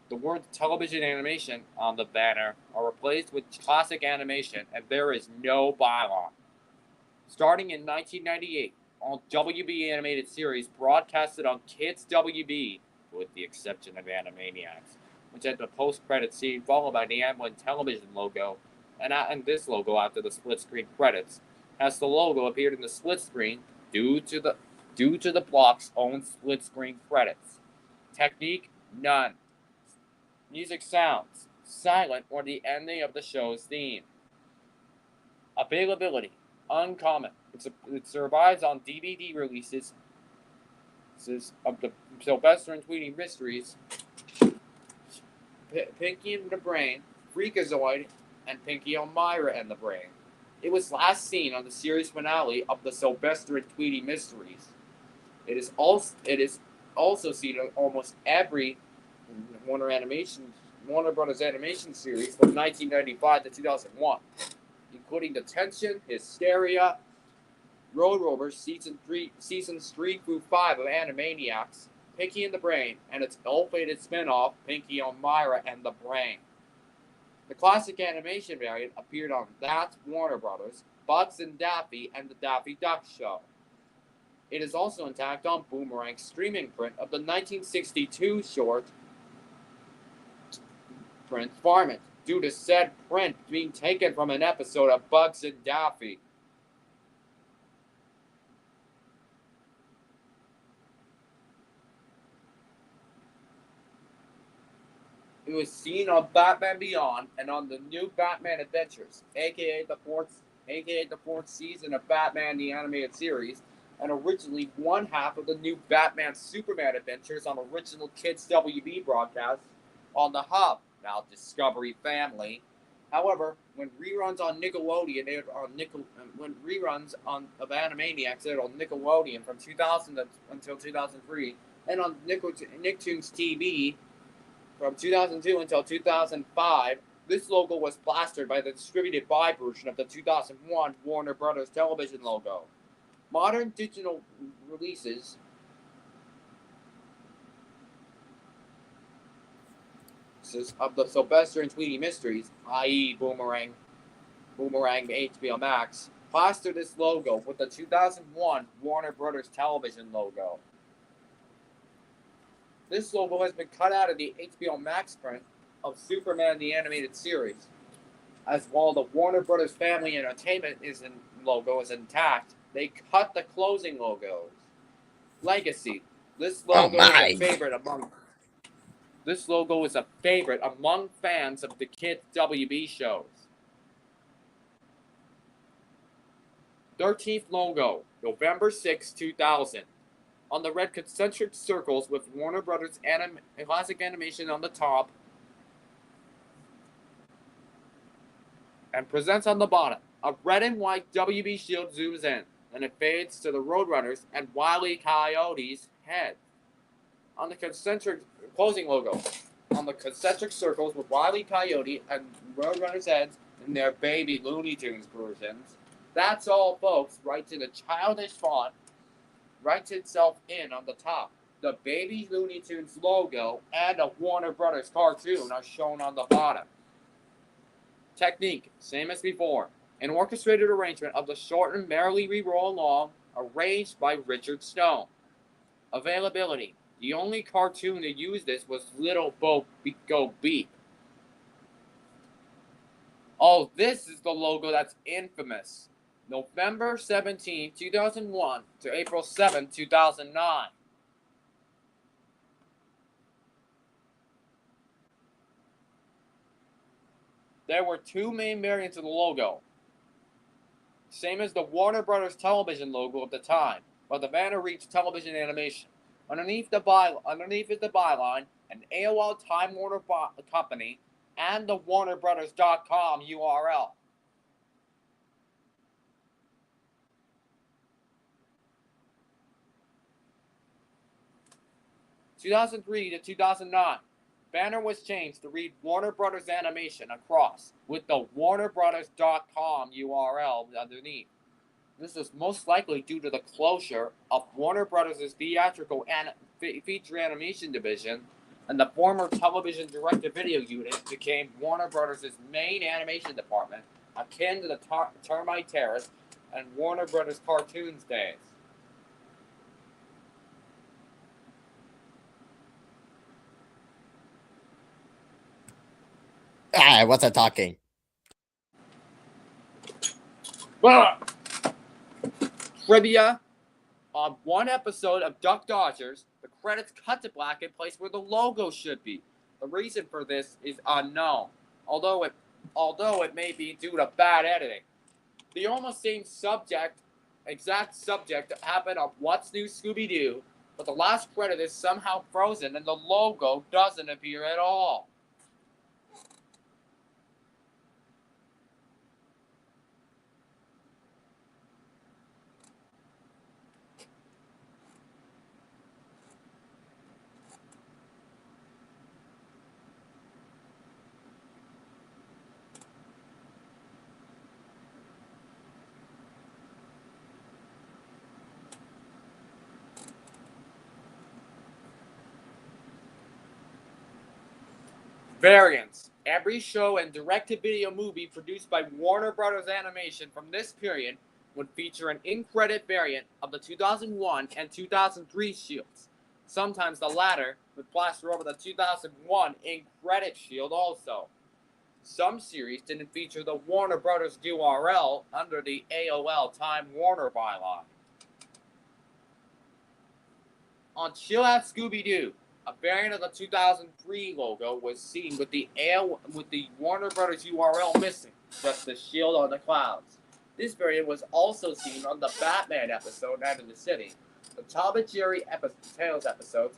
Speaker 1: The words television animation on the banner are replaced with classic animation, and there is no byline. Starting in 1998, all WB animated series broadcasted on Kids WB, with the exception of Animaniacs, which had the post-credit scene followed by the Amblin Television logo, and this logo after the split-screen credits, as the logo appeared in the split screen due to the block's own split-screen credits. Technique, none. Music sounds, silent or the ending of the show's theme. Availability, uncommon. It survives on DVD releases of the Sylvester and Tweety Mysteries, Pinky and the Brain, Freakazoid, and Pinky Elmira and the Brain. It was last seen on the series finale of the Sylvester and Tweety Mysteries. It is also seen on almost every Warner Brothers animation series from 1995 to 2001, including Detention, Hysteria, Road Rovers seasons 3 through 5 of Animaniacs, Pinky and the Brain, and its ill-fated spin-off, Pinky on Myra and the Brain. The classic animation variant appeared on That's Warner Brothers, Bugs and Daffy, and the Daffy Duck Show. It is also intact on Boomerang's streaming print of the 1962 short print Varmint, due to said print being taken from an episode of Bugs and Daffy. It was seen on Batman Beyond and on the new Batman Adventures, aka the fourth season of Batman the Animated Series, and originally one half of the new Batman Superman Adventures on original Kids WB broadcasts on the Hub, now Discovery Family. However, when reruns on Nickelodeon aired when reruns of Animaniacs aired on Nickelodeon from 2000 until 2003, and on Nicktoons TV from 2002 until 2005, this logo was plastered by the distributed by version of the 2001 Warner Brothers television logo. Modern digital releases of the Sylvester and Tweety Mysteries, i.e. Boomerang HBO Max, plaster this logo with the 2001 Warner Brothers television logo. This logo has been cut out of the HBO Max print of Superman the Animated Series. As while the Warner Brothers Family Entertainment logo is intact, they cut the closing logos. Legacy. This logo is a favorite among fans of the Kids WB shows. 13th logo, November 6, 2000. On the red concentric circles with Warner Brothers classic animation on the top, and presents on the bottom. A red and white WB shield zooms in, and it fades to the Roadrunners and Wile E. Coyote's head. On the concentric closing logo, on the concentric circles with Wile E. Coyote and Roadrunners' heads in their baby Looney Tunes versions. That's all, folks. Writes in a childish font, writes itself in on the top. The baby Looney Tunes logo and a Warner Brothers cartoon are shown on the bottom. Technique, same as before. An orchestrated arrangement of the short and Merrily We Roll Along, arranged by Richard Stone. Availability. The only cartoon to use this was Little Bo Go Beep. Oh, this is the logo that's infamous. November 17, 2001 to April 7, 2009. There were two main variants of the logo, same as the Warner Brothers television logo of the time, but the banner reads television animation. Underneath is the byline, an AOL Time Warner Company, and the WarnerBrothers.com URL. (2003 to 2009). Banner was changed to read Warner Brothers Animation across, with the WarnerBrothers.com URL underneath. This is most likely due to the closure of Warner Brothers' theatrical feature animation division, and the former television direct-to-video unit became Warner Brothers' main animation department, akin to the Termite Terrace and Warner Brothers Cartoons days.
Speaker 2: I wasn't talking.
Speaker 1: Trivia. On one episode of Duck Dodgers, the credits cut to black and placed where the logo should be. The reason for this is unknown, although it may be due to bad editing. The almost same exact subject happened on What's New Scooby-Doo, but the last credit is somehow frozen and the logo doesn't appear at all. Variants. Every show and direct-to-video movie produced by Warner Brothers Animation from this period would feature an in-credit variant of the 2001 and 2003 shields. Sometimes the latter would plaster over the 2001 in-credit shield also. Some series didn't feature the Warner Brothers URL under the AOL Time Warner byline. On Chill Out Scooby-Doo, a variant of the 2003 logo was seen with the Warner Brothers URL missing, just the shield on the clouds. This variant was also seen on the Batman episode Night in the City, the Tom and Jerry Tales episodes,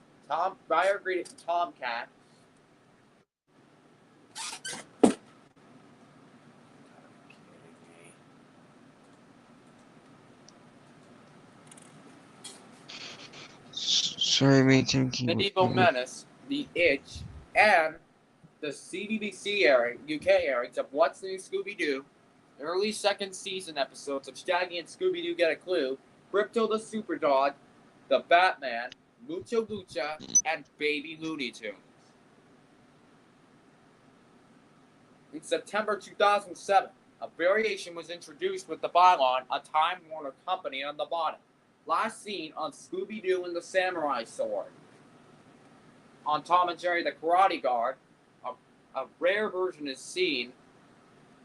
Speaker 1: Fire Green Tomcat,
Speaker 4: Sorry, mate. Thinking.
Speaker 1: Medieval Menace, The Itch, and the CBBC UK airings of What's New Scooby-Doo, early second season episodes of Shaggy and Scooby-Doo Get a Clue, Crypto the Superdog, The Batman, Mucho Lucha, and Baby Looney Tunes. In September 2007, a variation was introduced with the byline, a Time Warner Company on the bottom, last seen on Scooby-Doo and the Samurai Sword. On Tom and Jerry the Karate Guard, a rare version is seen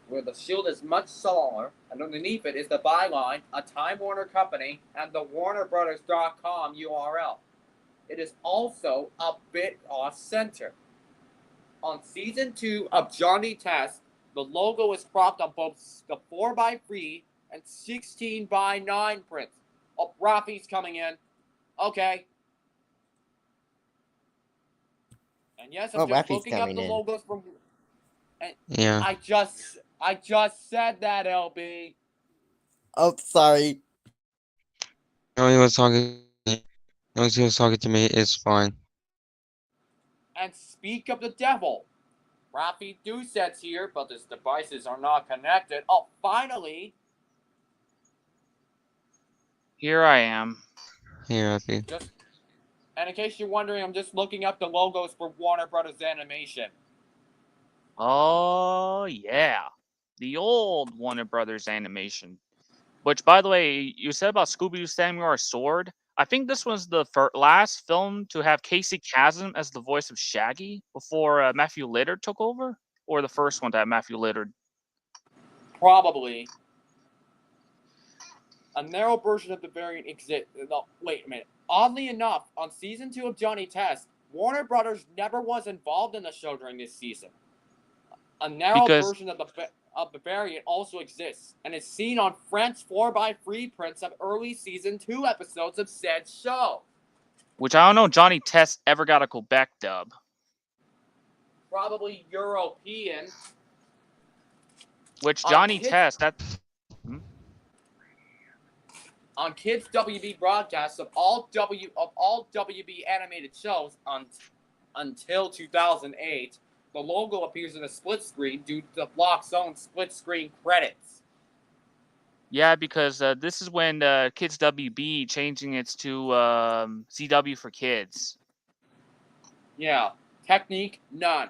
Speaker 1: where the shield is much smaller, and underneath it is the byline, a Time Warner Company, and the WarnerBrothers.com URL. It is also a bit off-center. On Season 2 of Johnny Test, the logo is cropped on both the 4x3 and 16x9 prints. Oh, Rafi's coming in. Okay. And yes, I'm just
Speaker 2: Rafi's
Speaker 1: looking up
Speaker 2: coming
Speaker 1: the
Speaker 2: in.
Speaker 1: logos from.
Speaker 4: Yeah.
Speaker 1: I just said that, LB.
Speaker 2: Oh, sorry.
Speaker 4: No, he was talking. No, he was talking to me. It's fine.
Speaker 1: And speak of the devil. Rafi Doucette's here, but his devices are not connected. Oh, finally.
Speaker 5: Here I am.
Speaker 4: Here, Rafi.
Speaker 1: And in case you're wondering, I'm just looking up the logos for Warner Brothers Animation.
Speaker 5: Oh, yeah. The old Warner Brothers animation. Which, by the way, you said about Scooby-Doo Samurai Sword. I think this was the last film to have Casey Kasem as the voice of Shaggy before Matthew Lillard took over? Or the first one to have Matthew Lillard?
Speaker 1: Probably. A narrow version of the variant exists. No, wait a minute. Oddly enough, on Season 2 of Johnny Test, Warner Brothers never was involved in the show during this season. A narrow version of the variant also exists, and is seen on French 4x3 prints of early Season 2 episodes of said show.
Speaker 5: Which I don't know Johnny Test ever got a Quebec dub.
Speaker 1: Probably European.
Speaker 5: Which Johnny Test, that...
Speaker 1: On Kids WB broadcasts of all WB animated shows until 2008, the logo appears in a split screen due to the block's own split screen credits.
Speaker 5: Yeah, because this is when Kids WB changing it to CW for Kids.
Speaker 1: Yeah, technique none.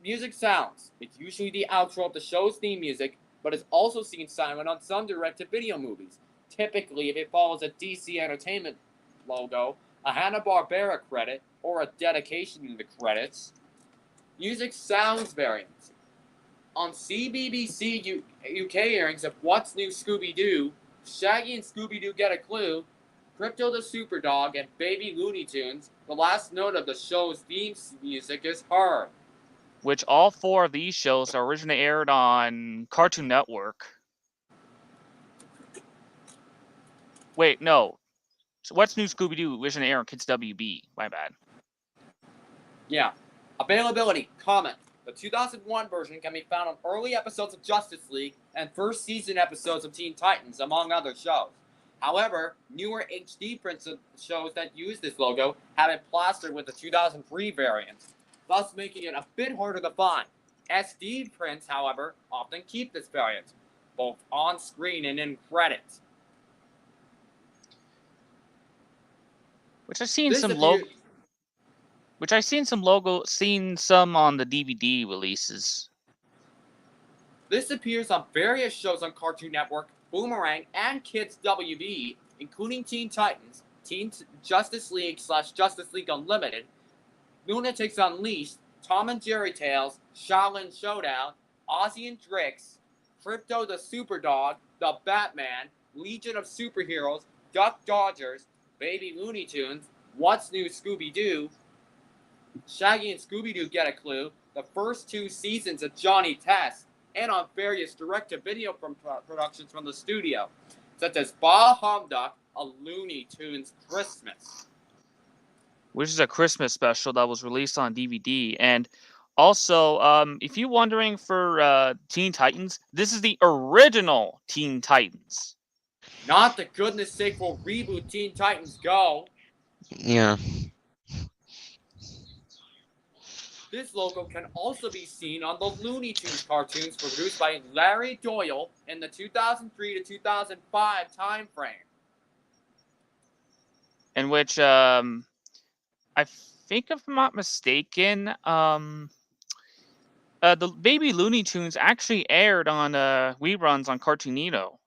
Speaker 1: Music sounds. It's usually the outro of the show's theme music, but is also seen silent on some direct-to-video movies. Typically, if it follows a DC Entertainment logo, a Hanna-Barbera credit, or a dedication in the credits. Music sounds variants. On CBBC UK airings of What's New Scooby-Doo, Shaggy and Scooby-Doo Get a Clue, Crypto the Superdog, and Baby Looney Tunes, the last note of the show's theme music is heard.
Speaker 5: Which all four of these shows are originally aired on Cartoon Network. Wait, no. So What's New Scooby-Doo originally aired on Kids WB. My bad.
Speaker 1: Yeah. Availability. Comment. The 2001 version can be found on early episodes of Justice League and first season episodes of Teen Titans, among other shows. However, newer HD prints of shows that use this logo have it plastered with the 2003 variant, thus making it a bit harder to find. SD prints, however, often keep this variant, both on screen and in credits.
Speaker 5: Which I've seen some logo. Which I seen some on the DVD releases.
Speaker 1: This appears on various shows on Cartoon Network, Boomerang, and Kids WB, including Teen Titans, Teen Justice League / Justice League Unlimited, Lunatics Unleashed, Tom and Jerry Tales, Shaolin Showdown, Ozzy and Drix, Crypto the Superdog, The Batman, Legion of Superheroes, Duck Dodgers, Baby Looney Tunes, What's New Scooby-Doo, Shaggy and Scooby-Doo Get a Clue, the first 2 seasons of Johnny Test, and on various direct-to-video productions from the studio, such as Bah Humduck, A Looney Tunes Christmas.
Speaker 5: Which is a Christmas special that was released on DVD. And also, if you're wondering for Teen Titans, this is the original Teen Titans.
Speaker 1: Not the goodness sake will reboot Teen Titans Go.
Speaker 4: Yeah.
Speaker 1: This logo can also be seen on the Looney Tunes cartoons produced by Larry Doyle in the 2003 to 2005 time frame.
Speaker 5: In which, I think if I'm not mistaken, the Baby Looney Tunes actually aired on reruns on Cartoonito.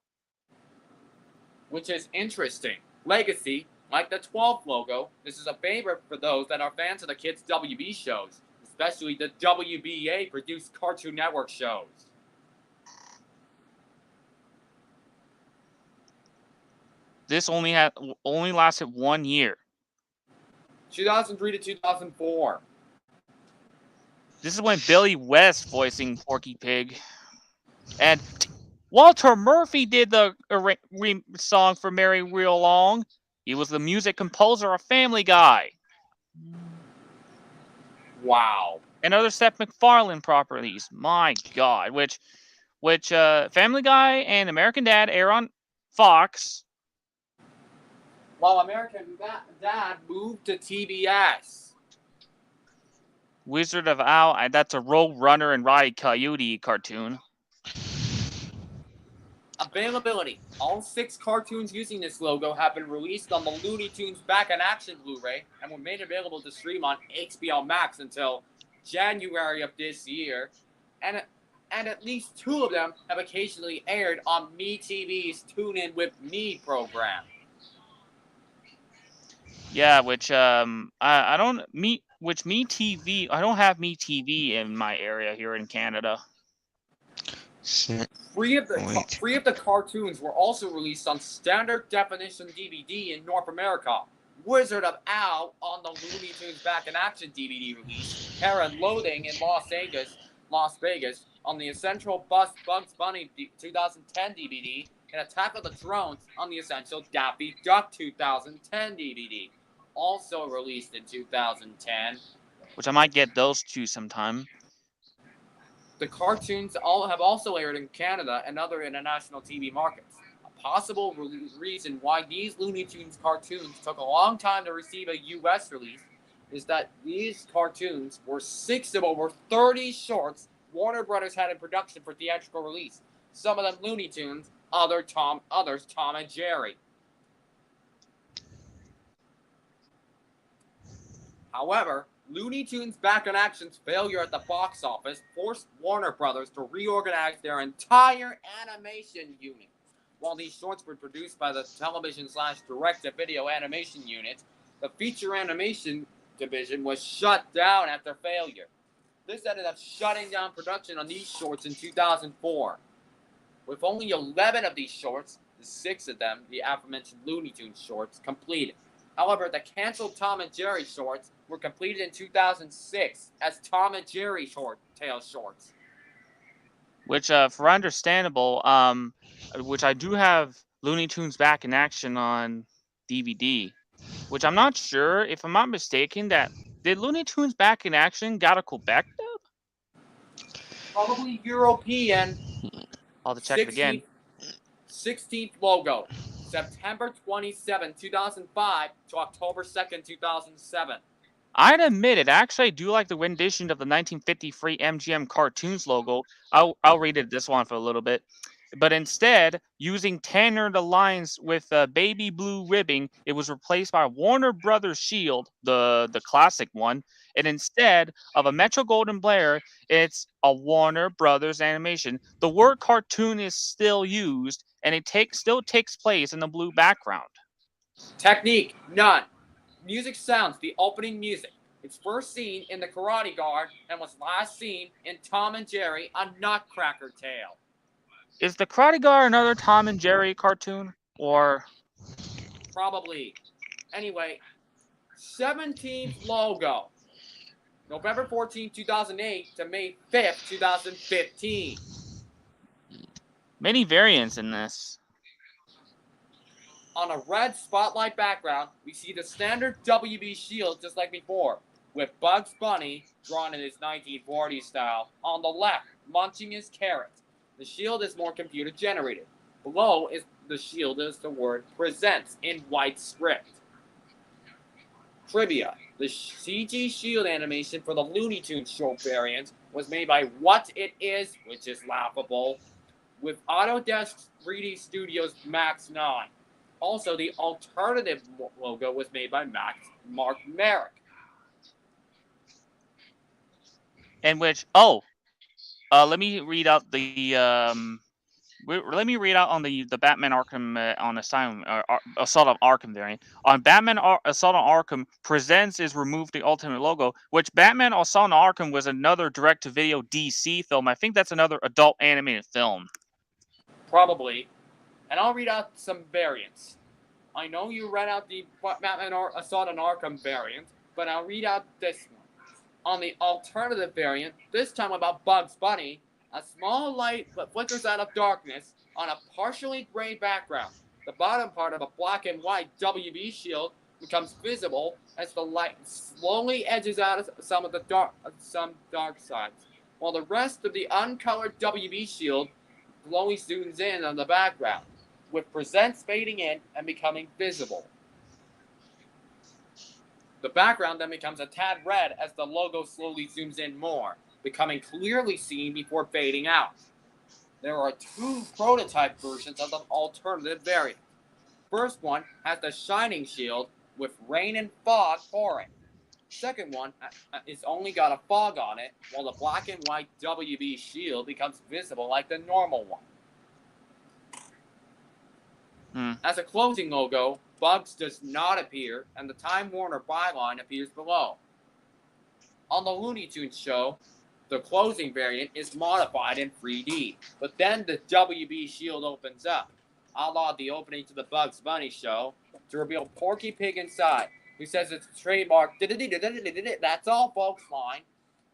Speaker 1: Which is interesting. Legacy, like the 12 logo, this is a favorite for those that are fans of the Kids WB shows, especially the WBA produced Cartoon Network shows.
Speaker 5: This only lasted 1 year.
Speaker 1: 2003 to 2004.
Speaker 5: This is when Billy West voicing Porky Pig, and Walter Murphy did the song for Mary Real Long. He was the music composer of Family Guy.
Speaker 1: Wow.
Speaker 5: And other Seth MacFarlane properties. My God, which Family Guy and American Dad air on Fox.
Speaker 1: While American Dad moved to TBS.
Speaker 5: Wizard of Oz, that's a Road Runner and Ride Coyote cartoon.
Speaker 1: Availability. All 6 cartoons using this logo have been released on the Looney Tunes Back in Action Blu-ray and were made available to stream on HBO Max until January of this year. And at least 2 of them have occasionally aired on MeTV's Tune In With Me program.
Speaker 5: Yeah, which I don't MeTV. I don't have MeTV in my area here in Canada.
Speaker 1: Three of the cartoons were also released on standard definition DVD in North America. Wizard of Oz on the Looney Tunes Back in Action DVD release, Terror and Loathing in Las Vegas on the Essential Bugs Bunny 2010 DVD, and Attack of the Drones on the Essential Daffy Duck 2010 DVD, also released in 2010.
Speaker 5: Which I might get those 2 sometime.
Speaker 1: The cartoons have also aired in Canada and other international TV markets. A possible reason why these Looney Tunes cartoons took a long time to receive a U.S. release is that these cartoons were 6 of over 30 shorts Warner Brothers had in production for theatrical release. Some of them Looney Tunes, others Tom and Jerry. However, Looney Tunes Back in Action's failure at the box office forced Warner Brothers to reorganize their entire animation unit. While these shorts were produced by the television / direct-to-video animation unit, the feature animation division was shut down after failure. This ended up shutting down production on these shorts in 2004. With only 11 of these shorts, the 6 of them, the aforementioned Looney Tunes shorts, completed. However, the canceled Tom and Jerry shorts were completed in 2006 as Tom and Jerry Tale shorts.
Speaker 5: Which, for understandable, which I do have Looney Tunes Back in Action on DVD, which I'm not sure, if I'm not mistaken, did Looney Tunes Back in Action got a Quebec dub?
Speaker 1: Probably European.
Speaker 5: I'll have to check it again.
Speaker 1: 16th logo. September 27, 2005 to October 2nd, 2007.
Speaker 5: I'd admit it. Actually, I do like the rendition of the 1953 MGM Cartoons logo. I'll read it this one for a little bit. but instead, using Tanner the lines with baby blue ribbing, it was replaced by Warner Brothers Shield, the classic one, and instead of a Metro Golden Blair, it's a Warner Brothers animation. The word cartoon is still used, and it still takes place in the blue background.
Speaker 1: Technique, none. Music sounds, the opening music. It's first seen in The Karate Guard and was last seen in Tom and Jerry, A Nutcracker Tale.
Speaker 5: Is the Karate Guard another Tom and Jerry cartoon? Or
Speaker 1: Probably. Anyway, 17th logo. November 14, 2008 to May 5th, 2015.
Speaker 5: many variants in this.
Speaker 1: On a red spotlight background, we see the standard WB shield just like before, with Bugs Bunny, drawn in his 1940s style, on the left, munching his carrot. The shield is more computer generated. Below is the shield is the word presents in white script. Trivia. The CG shield animation for the Looney Tunes show variant was made by What It Is, which is laughable, with Autodesk 3D Studios Max 9. Also, the alternative logo was made by Mark Merrick.
Speaker 5: In which, let me read out the let me read out on the Batman Arkham on Asylum Assault on Arkham variant. On Batman Assault on Arkham Presents is removed the ultimate logo, which Batman Assault on Arkham was another direct-to-video DC film. I think that's another adult animated film.
Speaker 1: Probably. And I'll read out some variants. I know you read out the Batman Assault on Arkham variant, but I'll read out this one. On the alternative variant, this time about Bugs Bunny, a small light that flickers out of darkness on a partially gray background. The bottom part of a black and white WB shield becomes visible as the light slowly edges out of some dark sides, while the rest of the uncolored WB shield slowly zooms in on the background, with presents fading in and becoming visible. The background then becomes a tad red as the logo slowly zooms in more, becoming clearly seen before fading out. There are two prototype versions of the alternative variant. First one has the shining shield with rain and fog pouring. Second one is only got a fog on it, while the black and white WB shield becomes visible like the normal one. As a closing logo, Bugs does not appear, and the Time Warner byline appears below. On the Looney Tunes show, the closing variant is modified in 3D, but then the WB shield opens up, a la the opening to the Bugs Bunny show, to reveal Porky Pig inside, who says it's trademark "that's all folks" line,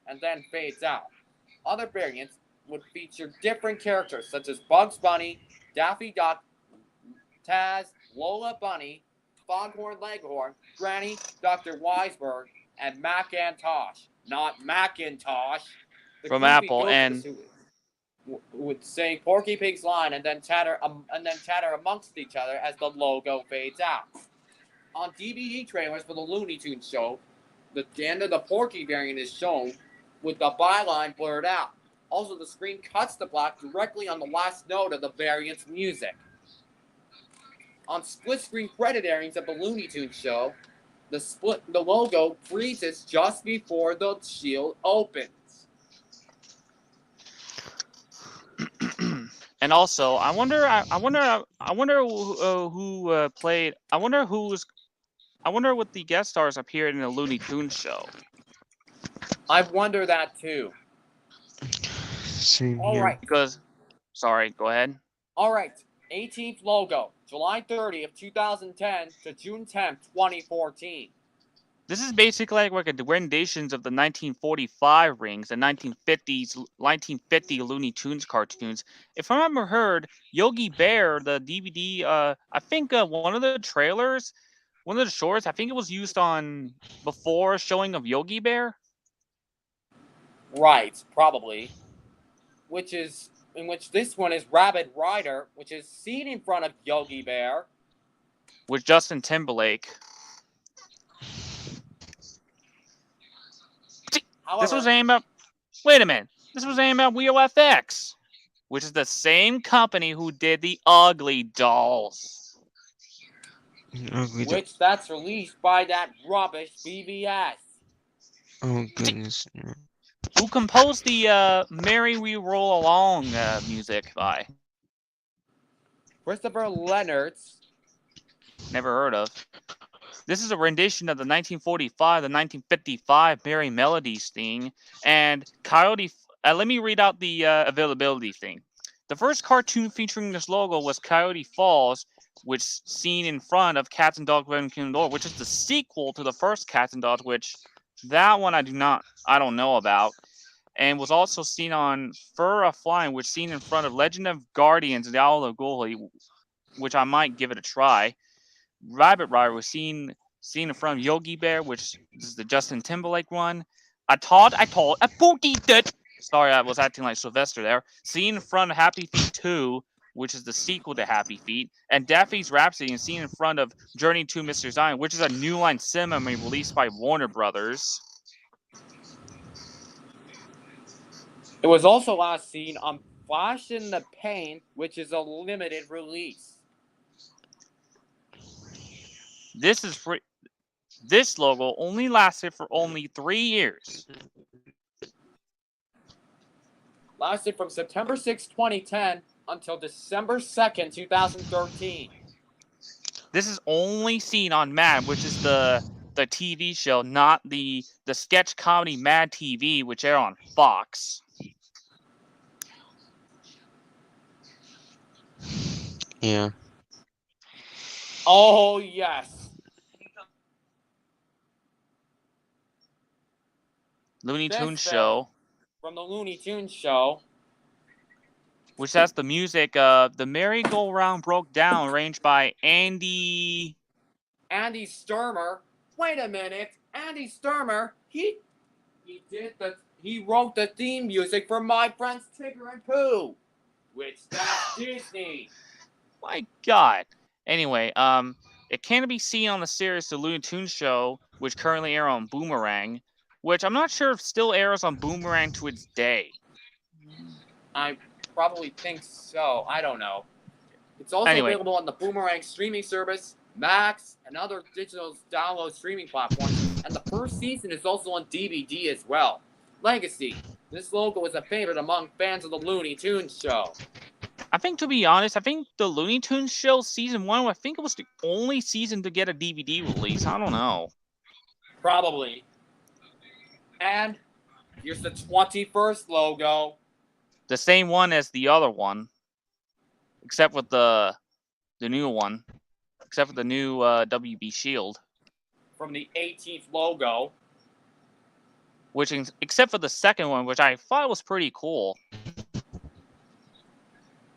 Speaker 1: and then fades out. Other variants would feature different characters such as Bugs Bunny, Daffy Duck, Taz, Lola Bunny, Foghorn Leghorn, Granny, Dr. Weisberg, and Macintosh. Not Macintosh.
Speaker 5: From Apple, and
Speaker 1: would say Porky Pig's line and then chatter amongst each other as the logo fades out. On DVD trailers for the Looney Tunes show, the end of the Porky variant is shown with the byline blurred out. Also, the screen cuts to black directly on the last note of the variant's music. On split-screen credit airings of the Looney Tunes show, the logo freezes just before the shield opens.
Speaker 5: And also, I wonder who played. I wonder what the guest stars appeared in the Looney Tunes show.
Speaker 1: I wonder that too.
Speaker 4: Same
Speaker 1: All
Speaker 4: here.
Speaker 1: right.
Speaker 5: Because, sorry, go ahead.
Speaker 1: All right. 18th logo, July 30th, 2010 to June 10th, 2014.
Speaker 5: This is basically like a renditions of the 1945 rings, the 1950 Looney Tunes cartoons. If I remember heard, Yogi Bear, the DVD, I think one of the trailers, one of the shorts, I think it was used on before showing of Yogi Bear.
Speaker 1: Right, probably. In which this one is Rabbit Rider, which is seen in front of Yogi Bear.
Speaker 5: With Justin Timberlake.
Speaker 1: However,
Speaker 5: This was aimed at. Wait a minute. This was aimed at WeoFX. which is the same company who did the Ugly Dolls.
Speaker 4: Ugly do-
Speaker 1: Which that's released by that rubbish BBS.
Speaker 4: Oh goodness.
Speaker 5: Who composed the Merry We Roll Along music by?
Speaker 1: Christopher Leonard's.
Speaker 5: Never heard of. This is a rendition of the 1945 to 1955 Merry Melodies thing. And Coyote... let me read out the availability thing. The first cartoon featuring this logo was Coyote Falls, which seen in front of Cats and Dogs Red Kingdom Door, which is the sequel to the first Cats and Dogs, which that one I don't know about. And was also seen on Fur a Flying, which seen in front of Legend of Guardians and the Owl of Goldie, which I might give it a try. Rabbit Rider was seen in front of Yogi Bear, which is the Justin Timberlake one. I thought, a booty that. Sorry, I was acting like Sylvester there. Seen in front of Happy Feet 2, which is the sequel to Happy Feet, and Daffy's Rhapsody, and seen in front of Journey to Mr. Zion, which is a New Line Cinema released by Warner Brothers.
Speaker 1: It was also last seen on Flash in the Pan, which is a limited release.
Speaker 5: This logo only lasted for only 3 years.
Speaker 1: Lasted from September 6, 2010 until December 2nd, 2013.
Speaker 5: This is only seen on Mad, which is the TV show, not the sketch comedy Mad TV, which aired on Fox.
Speaker 4: Yeah.
Speaker 1: Oh, yes.
Speaker 5: Looney Tunes
Speaker 1: This
Speaker 5: show,
Speaker 1: from the Looney Tunes show.
Speaker 5: which has the music of The Merry-Go-Round Broke Down, arranged by Andy
Speaker 1: Sturmer. Wait a minute. Andy Sturmer, he wrote the theme music for My Friends Tigger and Pooh, which that's Disney.
Speaker 5: My God. Anyway, it can be seen on the series The Looney Tunes Show, which currently airs on Boomerang, which I'm not sure if still airs on Boomerang to its day.
Speaker 1: I probably think so. I don't know. It's also available on the Boomerang streaming service, Max, and other digital download streaming platforms, and the first season is also on DVD as well. Legacy. This logo is a favorite among fans of the Looney Tunes show.
Speaker 5: I think, to be honest, the Looney Tunes show season 1, I think it was the only season to get a DVD release. I don't know.
Speaker 1: Probably. And here's the 21st logo.
Speaker 5: The same one as the other one, except with the new one, except for the new WB Shield.
Speaker 1: From the 18th logo.
Speaker 5: Which, except for the second one, which I thought was pretty cool.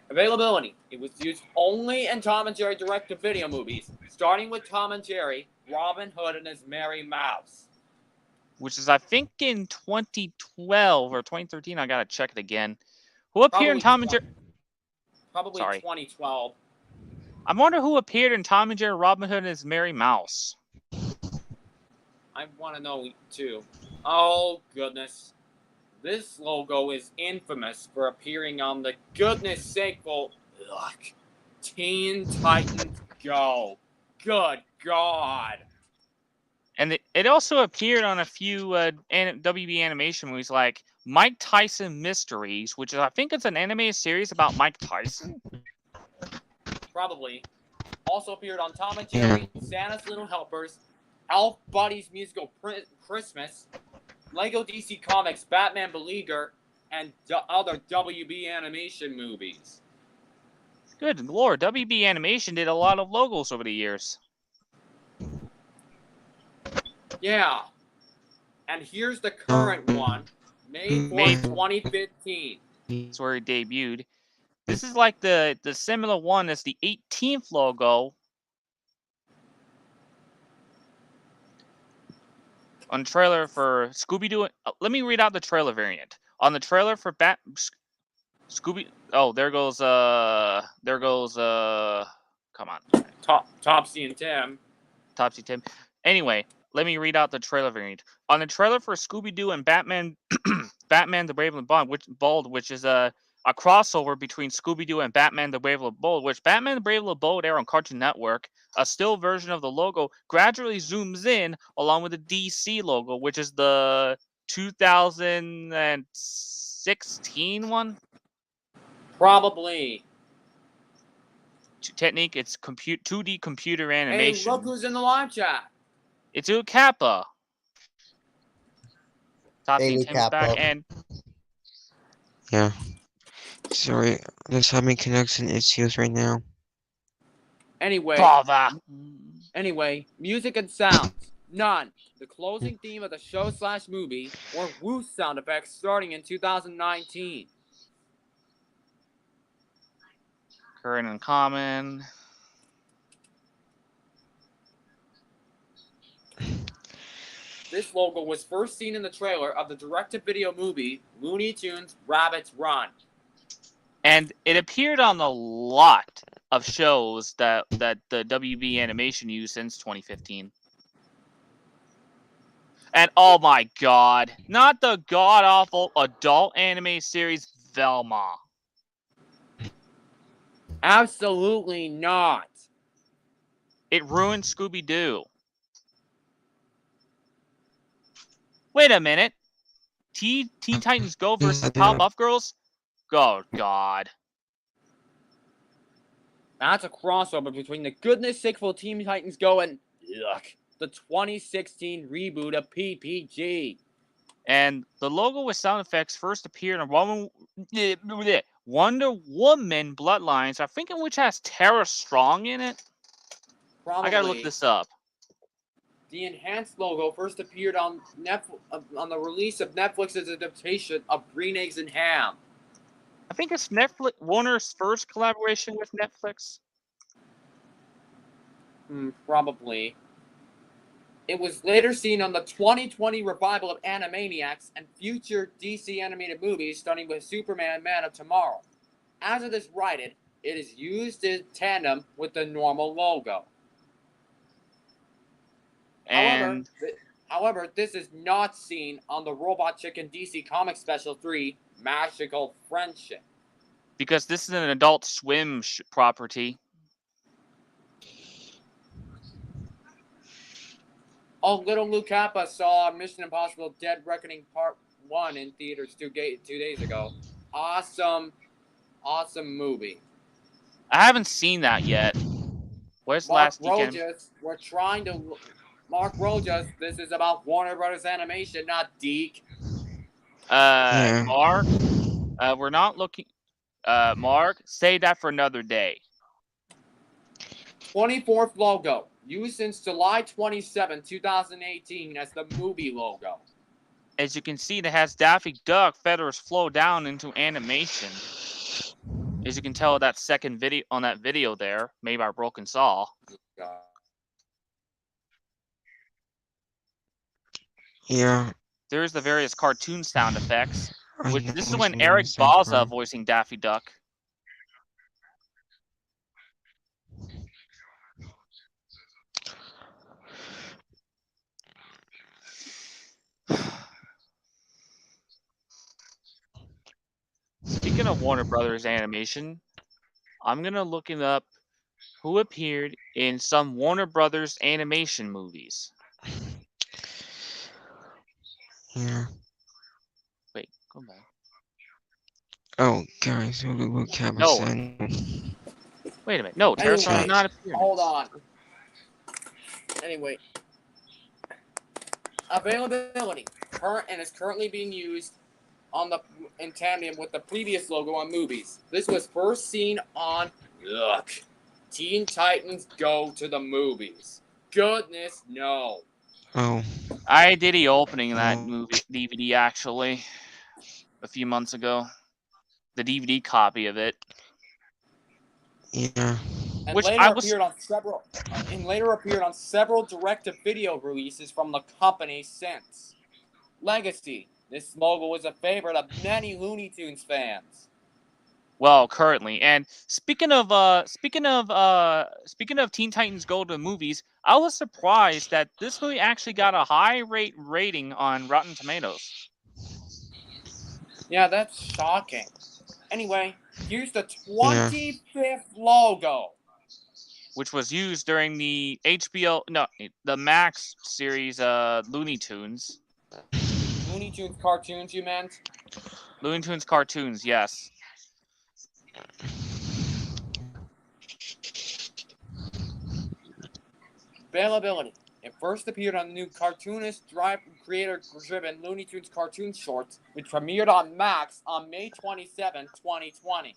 Speaker 1: Availability. It was used only in Tom and Jerry direct-to-video movies, starting with Tom and Jerry, Robin Hood, and his Merry Mouse.
Speaker 5: Which is, I think, in 2012 or 2013. I gotta check it again. Who appeared in Tom and Jerry?
Speaker 1: Probably 2012.
Speaker 5: I wonder who appeared in Tom and Jerry, Robin Hood, and his Merry Mouse.
Speaker 1: I want to know, too. Oh, goodness. This logo is infamous for appearing on the goodness sakeful Teen Titans Go. Good God.
Speaker 5: And it also appeared on a few WB animation movies like Mike Tyson Mysteries, which is, I think it's an animated series about Mike Tyson.
Speaker 1: Probably. Also appeared on Tom and Jerry, Santa's Little Helpers, Elf Buddy's Musical Christmas, Lego DC Comics Batman Beleaguer, and other WB animation movies.
Speaker 5: Good lord, WB Animation did a lot of logos over the years.
Speaker 1: Yeah. And here's the current one, May 4th, 2015.
Speaker 5: That's where it debuted. This is like the similar one as the 18th logo. On trailer for Scooby-Doo. Let me read out the trailer variant. On the trailer for Scooby. Oh, there goes. Come on.
Speaker 1: Topsy and Tim.
Speaker 5: Topsy Tim. Anyway, let me read out the trailer variant. On the trailer for Scooby-Doo and Batman, Batman the Brave and the Bold, which is a crossover between Scooby-Doo and Batman the Brave Little Bold, which Batman the Brave Little Bold aired on Cartoon Network. A still version of the logo gradually zooms in along with the DC logo, which is the 2016 one.
Speaker 1: Probably.
Speaker 5: Technique, it's 2D computer
Speaker 1: Hey,
Speaker 5: animation.
Speaker 1: look who's in the live chat.
Speaker 5: It's Kappa.
Speaker 2: Baby
Speaker 5: Tim's back,
Speaker 2: Kappa.
Speaker 5: and
Speaker 4: Yeah. Sorry, just having connection issues right now.
Speaker 1: Anyway,
Speaker 5: Brava.
Speaker 1: music and sounds. None. The closing theme of the show/movie or woof sound effects starting in 2019.
Speaker 5: Current and common.
Speaker 1: This logo was first seen in the trailer of the direct-to-video movie Looney Tunes Rabbits Run.
Speaker 5: And it appeared on a lot of shows that the WB animation used since 2015. And oh my god, not the god-awful adult anime series Velma.
Speaker 1: Absolutely not.
Speaker 5: It ruined Scooby-Doo. Wait a minute. Teen Titans Go versus Powerpuff Girls? Oh god.
Speaker 1: That's a crossover between the goodness sickful Teen Titans Go and the 2016 reboot of PPG.
Speaker 5: And the logo with sound effects first appeared in Wonder Woman Bloodlines, I think, in which has Tara Strong in it.
Speaker 1: Probably.
Speaker 5: I gotta look this up.
Speaker 1: The enhanced logo first appeared on the release of Netflix's adaptation of Green Eggs and Ham.
Speaker 5: I think it's Warner's first collaboration with Netflix.
Speaker 1: Probably. It was later seen on the 2020 revival of Animaniacs and future DC animated movies starting with Superman Man of Tomorrow. As it is written, it is used in tandem with the normal logo.
Speaker 5: And
Speaker 1: however, this is not seen on the Robot Chicken DC Comics Special 3, Magical Friendship.
Speaker 5: Because this is an Adult Swim property.
Speaker 1: Oh, little Luke Kappa saw Mission Impossible Dead Reckoning Part 1 in theaters 2 days ago. Awesome movie.
Speaker 5: I haven't seen that yet. Where's last weekend?
Speaker 1: We're trying to... Mark Rojas, this is about Warner Brothers Animation, not Deke.
Speaker 5: Mark, we're not looking... Mark, say that for another day.
Speaker 1: 24th logo. Used since July 27, 2018 as the movie logo.
Speaker 5: As you can see, it has Daffy Duck feathers flow down into animation. As you can tell, that second video on that video there, made by Broken Saw.
Speaker 4: Yeah.
Speaker 5: There's the various cartoon sound effects. This is when Eric Bauza voicing Daffy Duck. Speaking of Warner Brothers animation, I'm gonna look it up who appeared in some Warner Brothers animation movies.
Speaker 4: Yeah.
Speaker 5: Wait, go back.
Speaker 4: Oh, guys, what Kappa
Speaker 5: No.
Speaker 4: said.
Speaker 5: Wait a minute. No, Tara Strong did not appear.
Speaker 1: Hold on. Anyway. Availability. Is currently being used in tandem with the previous logo on movies. This was first seen on Teen Titans Go to the Movies. Goodness no.
Speaker 4: Oh.
Speaker 5: I did the opening of that movie DVD actually a few months ago. The DVD copy of it.
Speaker 4: Yeah.
Speaker 1: And
Speaker 5: Which
Speaker 1: later appeared on several direct-to-video releases from the company since. Legacy. This logo was a favorite of many Looney Tunes fans.
Speaker 5: Well, currently, and speaking of Teen Titans Go to movies, I was surprised that this movie actually got a high rating on Rotten Tomatoes.
Speaker 1: Yeah, that's shocking. Anyway, here's the 25th logo.
Speaker 5: which was used during the the Max series, Looney Tunes.
Speaker 1: Looney Tunes cartoons, you meant?
Speaker 5: Looney Tunes cartoons, yes.
Speaker 1: Availability. It first appeared on the new cartoonist creator-driven Looney Tunes cartoon shorts, which premiered on Max on May 27, 2020.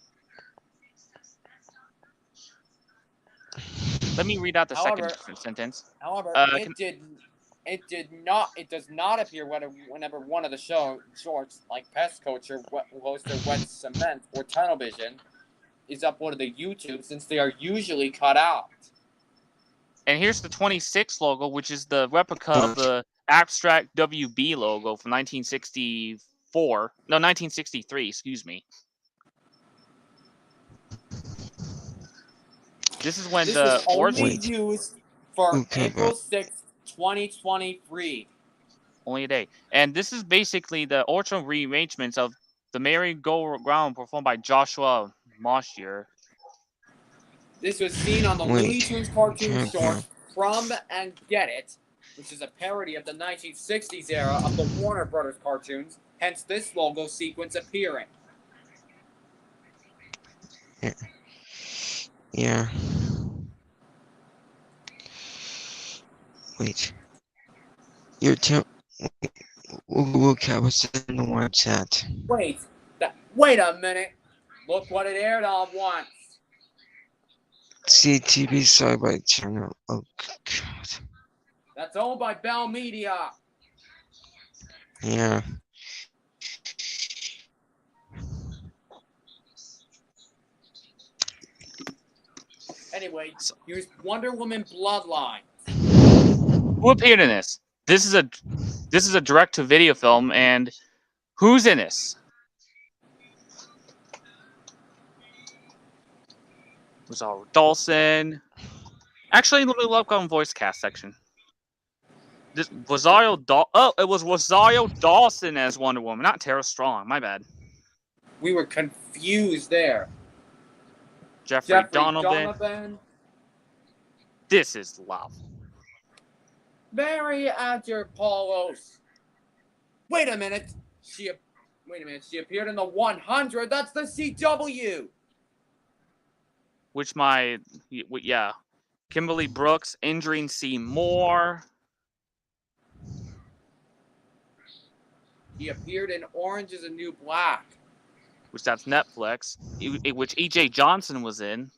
Speaker 5: Let me read out the
Speaker 1: However-
Speaker 5: second sentence.
Speaker 1: However,
Speaker 5: Can-
Speaker 1: it does not appear whenever one of the shorts, like Pest Coacher, Hoster, Wet Cement, or Tunnel Vision, is uploaded to YouTube, since they are usually cut out.
Speaker 5: And here's the 26 logo, which is the replica of the Abstract WB logo from 1963, excuse me. This is when
Speaker 1: This
Speaker 5: the
Speaker 1: was only
Speaker 4: Wait.
Speaker 1: used for
Speaker 4: Okay,
Speaker 1: April
Speaker 4: but-
Speaker 1: 6, 2023.
Speaker 5: Only a day. And this is basically the original rearrangements of the Merry-Go-Round performed by Joshua Moshier.
Speaker 1: This was seen on the
Speaker 4: Wait.
Speaker 1: Looney Tunes cartoon
Speaker 4: Okay.
Speaker 1: short From and Get It, which is a parody of the 1960s era of the Warner Brothers cartoons, hence this logo sequence appearing.
Speaker 4: Yeah. Wait. You're look, I was in the one chat.
Speaker 1: Wait a minute. Look what it aired on once.
Speaker 4: CTV side by channel. Oh god.
Speaker 1: That's owned by Bell Media.
Speaker 4: Yeah.
Speaker 1: Anyway, here's Wonder Woman Bloodline.
Speaker 5: Who appeared in this? This is a direct-to-video film, and who's in this? Rosario Dawson. Actually, let me look on voice cast section. This it was Rosario Dawson as Wonder Woman, not Tara Strong. My bad.
Speaker 1: We were confused there.
Speaker 5: Jeffrey Donovan. This is love.
Speaker 1: Mary Anthropoulos. Wait a minute. She appeared in the 100. That's the CW.
Speaker 5: Yeah. Kimberly Brooks, Indreen C. Moore.
Speaker 1: He appeared in Orange is the New Black.
Speaker 5: Which that's Netflix, which E.J. Johnson was in.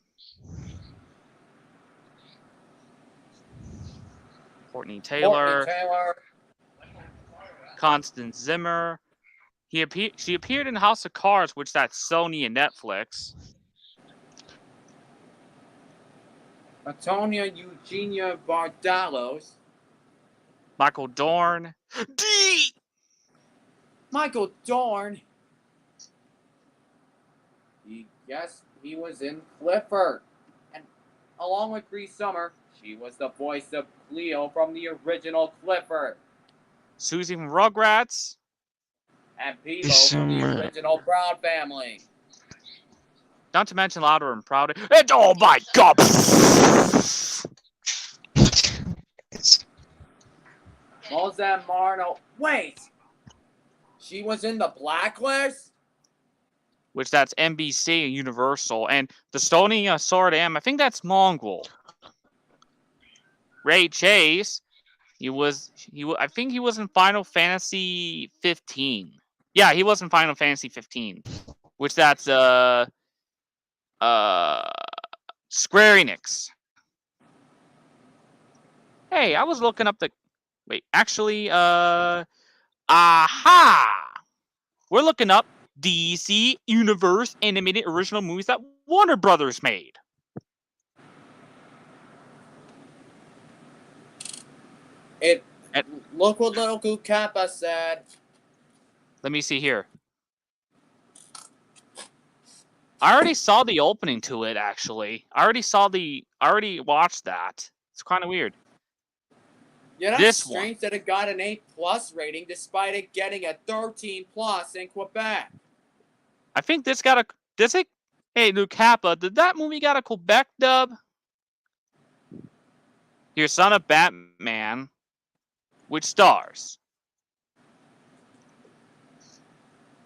Speaker 5: Courtney Taylor. Constance Zimmer. She appeared in House of Cards, which that's Sony and Netflix.
Speaker 1: Antonia Eugenia Bardalos.
Speaker 5: Michael Dorn.
Speaker 1: Michael Dorn. Yes, he was in Clifford. And along with Bree Summer, she was the voice of Cleo from the original Clifford.
Speaker 5: Susie from Rugrats.
Speaker 1: And Peebo from the original Brown family.
Speaker 5: Not to mention Louder and Prouder. And oh my god!
Speaker 1: Mozart Marno. Wait! She was in the Blacklist?
Speaker 5: Which that's NBC and Universal. And the Stony Sword M, I think that's Mongrel. Ray Chase, I think he was in Final Fantasy 15. Yeah, he was in Final Fantasy 15. Which that's Square Enix. Hey, I was looking up the aha! We're looking up DC Universe animated original movies that Warner Brothers made.
Speaker 1: Look what Little Kappa said.
Speaker 5: Let me see here. I already saw the opening to it, actually. I already watched that. It's kind of weird.
Speaker 1: Yeah, that's
Speaker 5: This
Speaker 1: strange that it got an 8+ rating despite it getting a 13+ in Quebec.
Speaker 5: I think this got Does it? Hey, Luke Kappa, did that movie got a Quebec dub? Your Son of Batman, which stars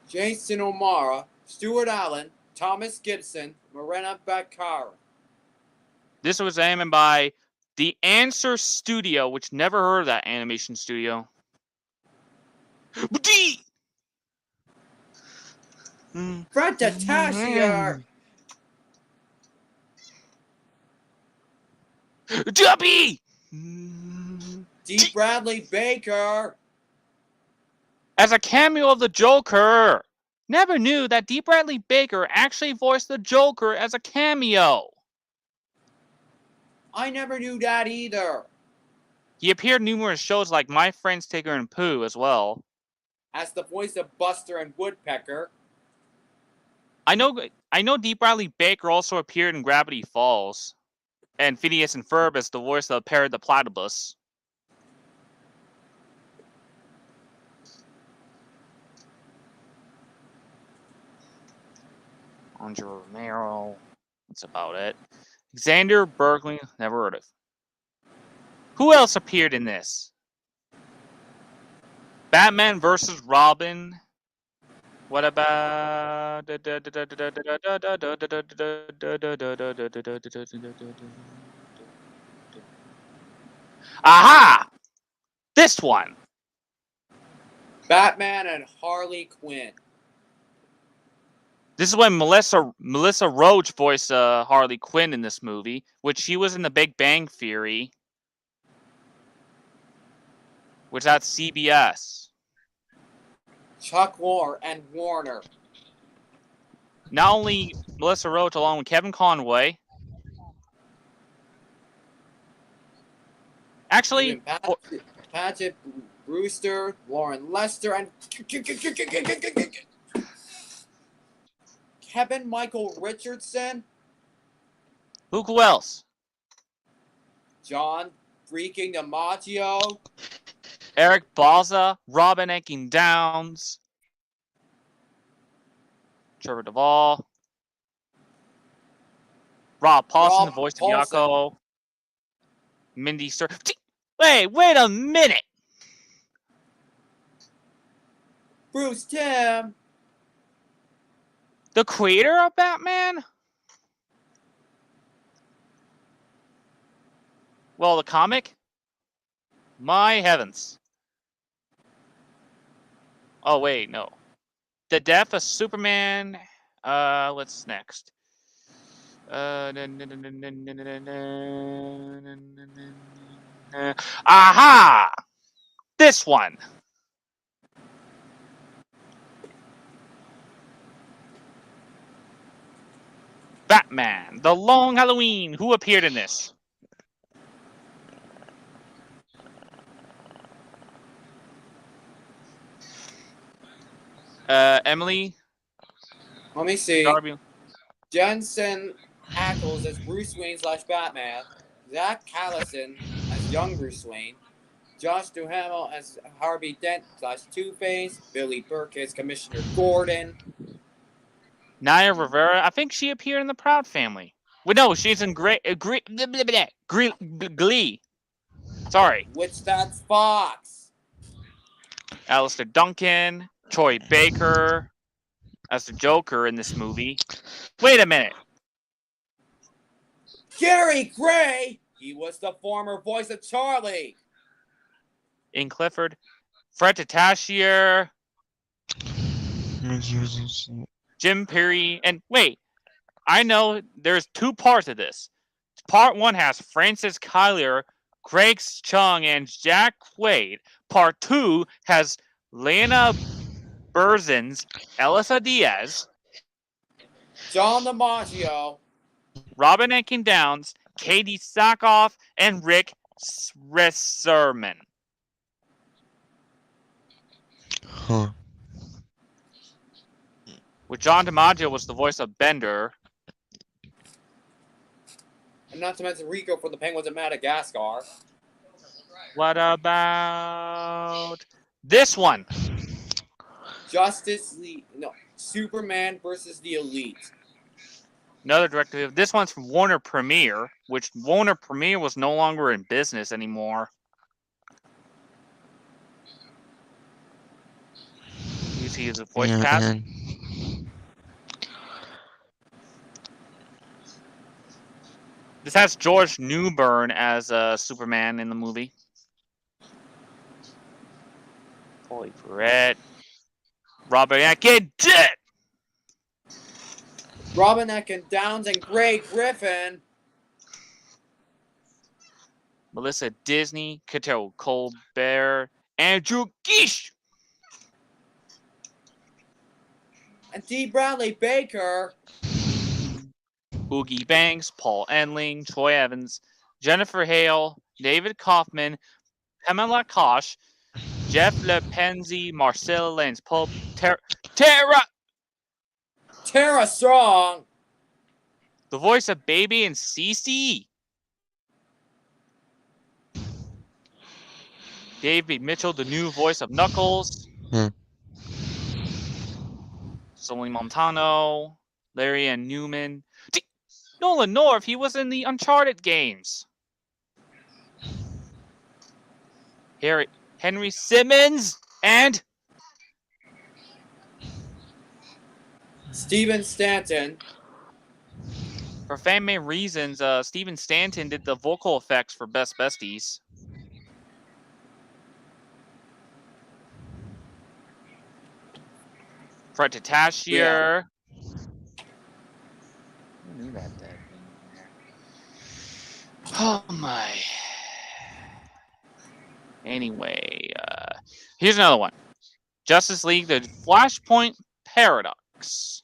Speaker 1: Jason O'Mara, Stuart Allen, Thomas Gibson, Morena Baccara.
Speaker 5: This was animated by the Answer Studio, which never heard of that animation studio.
Speaker 1: Fred Tatashier!
Speaker 5: Duppy!
Speaker 1: D. Bradley Baker!
Speaker 5: As a cameo of the Joker. Never knew that D. Bradley Baker actually voiced the Joker as a cameo.
Speaker 1: I never knew that either.
Speaker 5: He appeared in numerous shows like My Friends Tigger and Pooh as well.
Speaker 1: As the voice of Buster and Woodpecker.
Speaker 5: I know D. Bradley Baker also appeared in Gravity Falls. And Phineas and Ferb as the voice of Parrot the Platypus. Andre Romero. That's about it. Xander Berkeley, never heard of. Who else appeared in this? Batman versus Robin. What about... Aha! This one.
Speaker 1: Batman and Harley Quinn.
Speaker 5: This is when Melissa Roach voiced Harley Quinn in this movie, which she was in The Big Bang Theory, which that's CBS.
Speaker 1: Chuck Lorre and Warner.
Speaker 5: Not only Melissa Roach, along with Kevin Conroy. Actually,
Speaker 1: Paget Brewster, Lauren Lester, and Kevin Michael Richardson.
Speaker 5: who else?
Speaker 1: John freaking DiMaggio.
Speaker 5: Eric Bauza, Robin Aiken Downs, Trevor Duvall, Rob Paulson, the voice of Yako, Mindy Sir. Wait a minute!
Speaker 1: Bruce Timm.
Speaker 5: The creator of Batman? Well, the comic? My heavens. Oh, wait, no. The Death of Superman. What's next? Aha! This one. Batman, The Long Halloween. Who appeared in this? Emily.
Speaker 1: Let me see.
Speaker 5: Darby.
Speaker 1: Jensen Ackles as Bruce Wayne / Batman. Zach Callison as young Bruce Wayne. Josh Duhamel as Harvey Dent / Two-Face. Billy Burke as Commissioner Gordon.
Speaker 5: Naya Rivera. I think she appeared in The Proud Family. Well, no, she's in Glee. Sorry.
Speaker 1: Which that's Fox.
Speaker 5: Alistair Duncan. Troy Baker as the Joker in this movie. Wait a minute.
Speaker 1: Gary Gray. He was the former voice of Charlie.
Speaker 5: In Clifford. Fred Tatashier. Jim Perry. And wait. I know there's two parts of this. Part one has Francis Kyler, Craig Chung, and Jack Quaid. Part two has Lena Berzins, Elisa Diaz,
Speaker 1: John DiMaggio,
Speaker 5: Robin Aiken Downs, Katie Sackhoff, and Rick Srisserman.
Speaker 4: Huh.
Speaker 5: With John DiMaggio was the voice of Bender.
Speaker 1: and not to mention Rico for the Penguins of Madagascar.
Speaker 5: What about this one?
Speaker 1: Justice League, no, Superman versus the Elite.
Speaker 5: Another directive. This one's from Warner Premiere, which Warner Premiere was no longer in business anymore. You see his voice
Speaker 4: Yeah,
Speaker 5: cast.
Speaker 4: and
Speaker 5: This has George Newbern as Superman in the movie. Holy Brett. Robert Atkin dead!
Speaker 1: Robin Atkin Downs and Gray Griffin.
Speaker 5: Melissa Disney, Cato Colbert, Andrew Geesh!
Speaker 1: And D. Bradley Baker.
Speaker 5: Oogie Banks, Paul Enling, Troy Evans, Jennifer Hale, David Kaufman, Pamela Kosh, Jeff Lepenzi, Marcella Lance Pope, Tara!
Speaker 1: Tara Strong.
Speaker 5: The voice of Baby and Cece. David Mitchell, the new voice of Knuckles. Sully Montano, Larry Ann Newman. Nolan North, he was in the Uncharted games. Henry Simmons and
Speaker 1: Stephen Stanton.
Speaker 5: for fan-made reasons, Stephen Stanton did the vocal effects for Best Besties. Fred Tatasciore. I knew that dead thing there. Oh my. Anyway, here's another one. Justice League, the Flashpoint Paradox.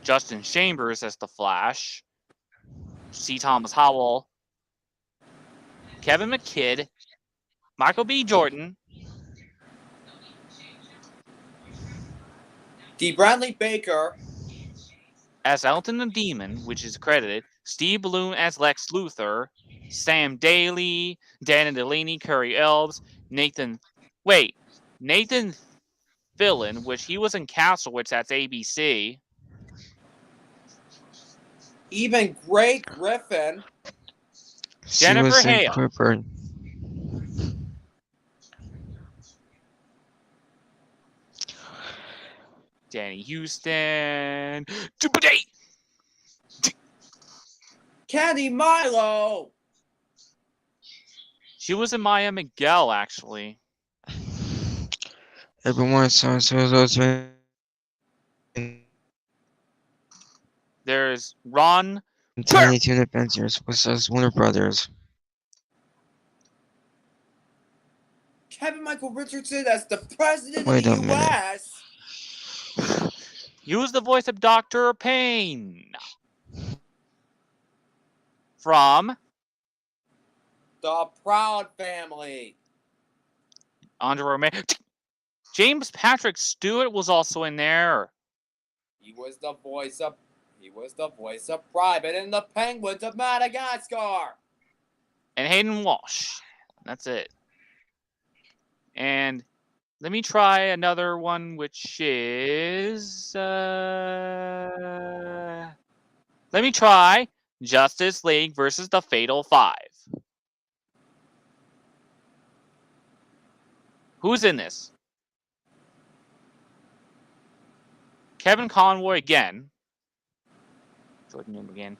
Speaker 5: Justin Chambers as the Flash. C. Thomas Howell. Kevin McKidd. Michael B. Jordan.
Speaker 1: D. Bradley Baker.
Speaker 5: As Elton the Demon, which is credited. Steve Bloom as Lex Luthor. Sam Daly. Dana Delaney, Curry Elves. Nathan Fillion, which he was in Castlewitch, that's ABC.
Speaker 1: Even Gray Griffin.
Speaker 4: she
Speaker 5: Jennifer
Speaker 4: was in
Speaker 5: Hale.
Speaker 4: Clipper.
Speaker 5: Danny Houston.
Speaker 1: Candy Milo.
Speaker 5: She was in Maya Miguel, actually.
Speaker 4: Everyone saw those.
Speaker 5: There's Ron.
Speaker 4: Tiny Toon Adventures versus Warner Brothers.
Speaker 1: Kevin Michael Richardson as the president
Speaker 4: Wait
Speaker 1: of
Speaker 4: a
Speaker 1: the
Speaker 4: minute.
Speaker 1: U.S.
Speaker 5: Use the voice of Dr. Payne. From
Speaker 1: The Proud Family.
Speaker 5: Andre Romero. James Patrick Stewart was also in there.
Speaker 1: He was the voice of Private in the Penguins of Madagascar.
Speaker 5: And Hayden Walsh. That's it. And let me try another one, which is... let me try Justice League versus the Fatal Five. Who's in this? Kevin Conroy again. Jordan Newman again.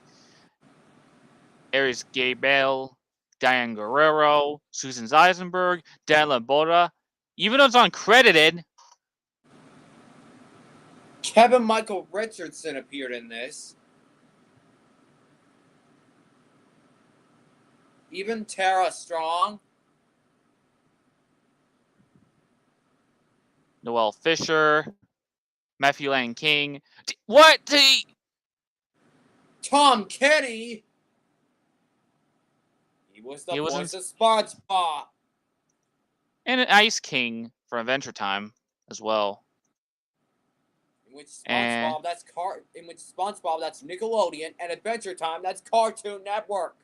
Speaker 5: Aries Gabel, Diane Guerrero, Susan Zeisenberg, Dan Labora. Even though it's uncredited,
Speaker 1: Kevin Michael Richardson appeared in this. Even Tara Strong.
Speaker 5: Noel Fisher, Matthew Lang King. What?
Speaker 1: Tom Kenny. He was the
Speaker 5: He was
Speaker 1: voice of SpongeBob.
Speaker 5: And an Ice King from Adventure Time as well.
Speaker 1: In which SpongeBob, that's Nickelodeon, and Adventure Time, that's Cartoon Network.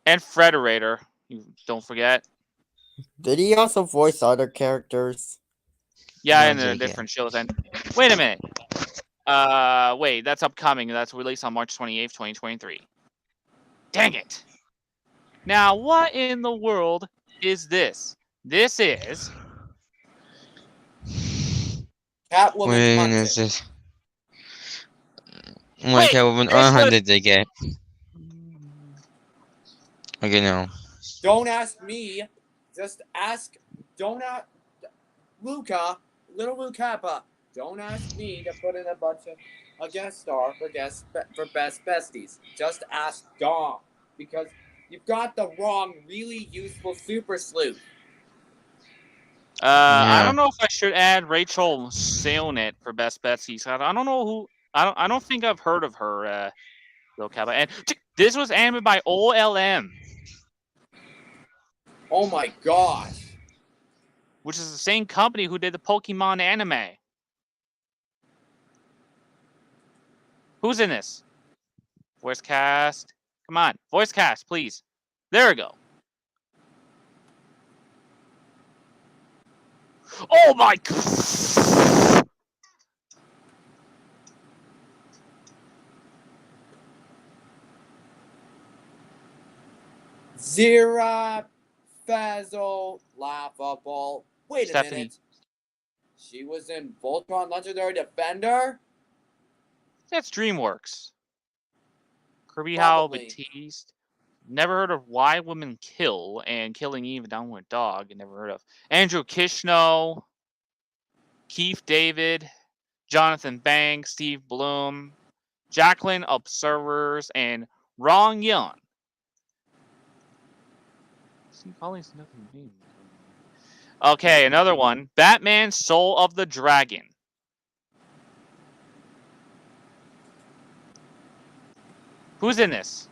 Speaker 5: And Frederator, you don't forget.
Speaker 2: Did he also voice other characters?
Speaker 5: Yeah,
Speaker 4: No
Speaker 5: and the
Speaker 4: idea.
Speaker 5: different shows. And wait a minute. Wait, that's upcoming. That's released on March 28th, 2023. Dang it. Now, what in the world is this? This is
Speaker 1: Catwoman's
Speaker 4: When
Speaker 1: Hunted.
Speaker 4: is this? When
Speaker 5: Wait,
Speaker 4: Catwoman
Speaker 5: this was-
Speaker 4: did they get? Okay, no.
Speaker 1: Don't ask me. Just ask. Don't ask Luca, little Lucappa. Don't ask me to put in a bunch of a guest star for best besties. Just ask Dom because you've got the wrong, really useful super sleuth.
Speaker 5: I
Speaker 4: Yeah.
Speaker 5: don't know if I should add Rachel Sailnet for best besties. I don't know who. I don't think I've heard of her. Though, Kappa. And this was animated by OLM,
Speaker 1: Oh my gosh.
Speaker 5: which is the same company who did the Pokemon anime. Who's in this? Voice cast. Come on, voice cast, please. There we go. Oh my!
Speaker 1: Zira Fazzle Laughable. Wait
Speaker 5: Stephanie.
Speaker 1: a minute. She was in Voltron Legendary Defender?
Speaker 5: That's DreamWorks. Kirby Howell
Speaker 1: Probably.
Speaker 5: Batiste. Never heard of Why Women Kill and Killing Eve and Downward Dog. Never heard of Andrew Kishno, Keith David, Jonathan Banks, Steve Bloom, Jacqueline Observers, and Rong Yun. Okay, another one. Batman Soul of the Dragon. Who's in this?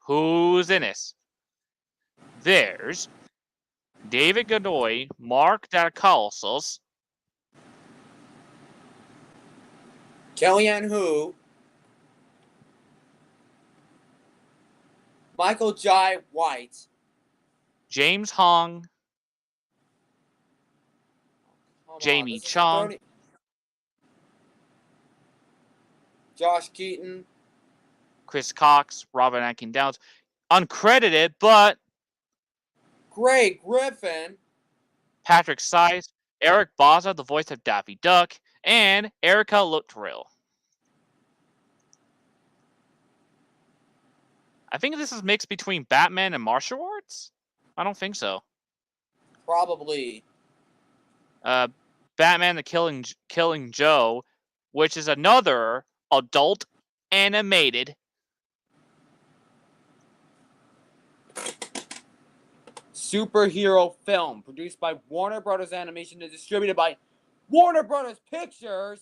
Speaker 5: Who's in this? There's David Godoy, Mark Dacalsos,
Speaker 1: Kellyanne Who? Michael Jai White.
Speaker 5: James Hong,
Speaker 1: Come on,
Speaker 5: Jamie
Speaker 1: this is
Speaker 5: Chung.
Speaker 1: 30. Josh Keaton.
Speaker 5: Chris Cox, Robin Atkin Downs. Uncredited, but
Speaker 1: Greg Griffin.
Speaker 5: Patrick Size, Eric Baza, the voice of Daffy Duck, and Erica Luttrell. I think this is mixed between Batman and martial arts? I don't think so.
Speaker 1: Probably.
Speaker 5: Batman the Killing Joe, which is another adult animated
Speaker 1: superhero film produced by Warner Brothers Animation and distributed by Warner Brothers Pictures.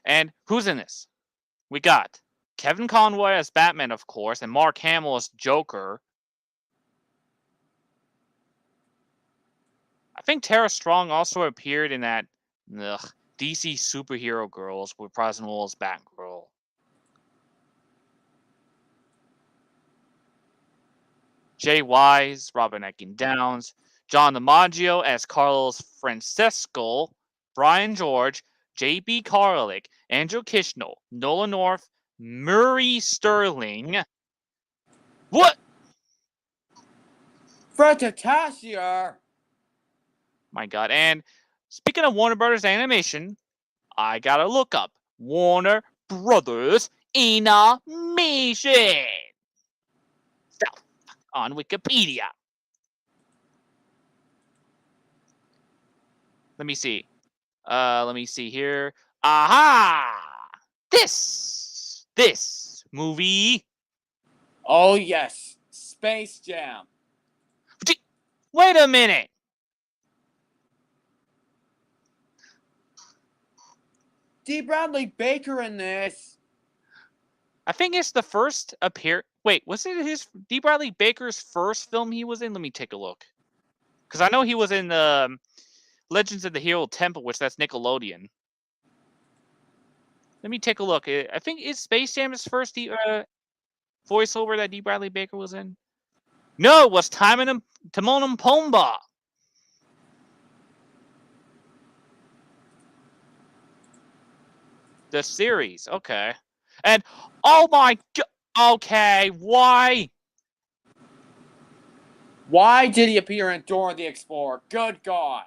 Speaker 5: And who's in this? We got Kevin Conroy as Batman, of course, and Mark Hamill as Joker. I think Tara Strong also appeared in that DC Superhero Girls with Presnell as Batgirl. Jay Wise, Robin Atkin Downs, John DiMaggio as Carlos Francesco, Brian George, J.B. Karlik, Andrew Kishno, Nolan North, Murray Sterling. What?
Speaker 1: Fred Tatasciar.
Speaker 5: My God. And speaking of Warner Brothers Animation, I gotta look up Warner Brothers Animation stuff on Wikipedia. Let me see. Let me see here. Aha! This movie.
Speaker 1: Oh yes, Space Jam.
Speaker 5: Wait a minute.
Speaker 1: D. Bradley Baker in this.
Speaker 5: I think it's the first Wait, was it his D. Bradley Baker's first film he was in? Let me take a look. Because I know he was in Legends of the Hero Temple, which that's Nickelodeon. Let me take a look. I think it's Space Jam his first voiceover that D. Bradley Baker was in. No, it was Timon and Pumbaa. The series, okay. And oh my god, okay, why?
Speaker 1: Why did he appear in Dora the Explorer? Good God.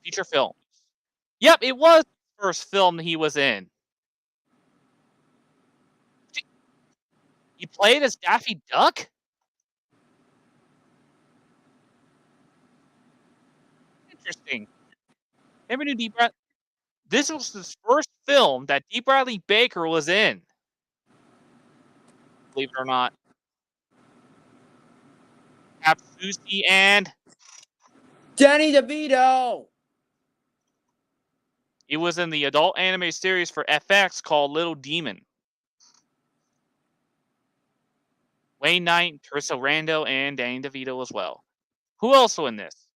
Speaker 5: Feature film. Yep, it was the first film he was in. He played as Daffy Duck? Interesting. Never knew Deep Bradley. This was his first film that D. Bradley Baker was in. Believe it or not. Have Susie and
Speaker 1: Danny DeVito!
Speaker 5: he was in the adult anime series for FX called Little Demon. Wayne Knight, Teresa Rando, and Danny DeVito as well. Who else in this?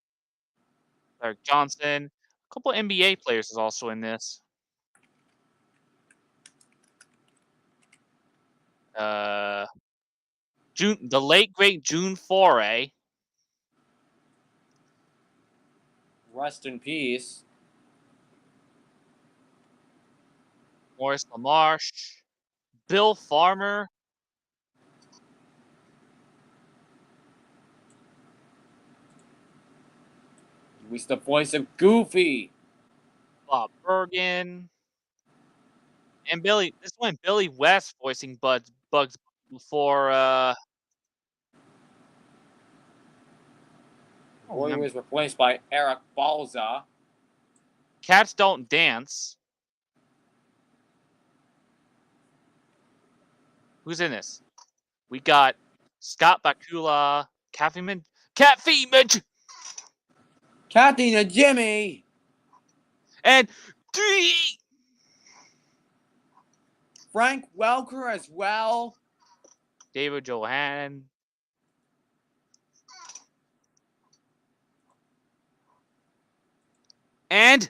Speaker 5: Eric Johnson. A couple NBA players is also in this. The late great June Foray.
Speaker 1: Rest in peace.
Speaker 5: Maurice LaMarche. Bill Farmer.
Speaker 1: He was the voice of Goofy.
Speaker 5: Bob Bergen. And Billy. This one, Billy West voicing Bugs before.
Speaker 1: Or he was replaced by Eric Balza.
Speaker 5: Cats Don't Dance. Who's in this? We got Scott Bakula, Cat Feedman,
Speaker 1: Kathy and Jimmy.
Speaker 5: and
Speaker 1: Frank Welker as well.
Speaker 5: David Johann. And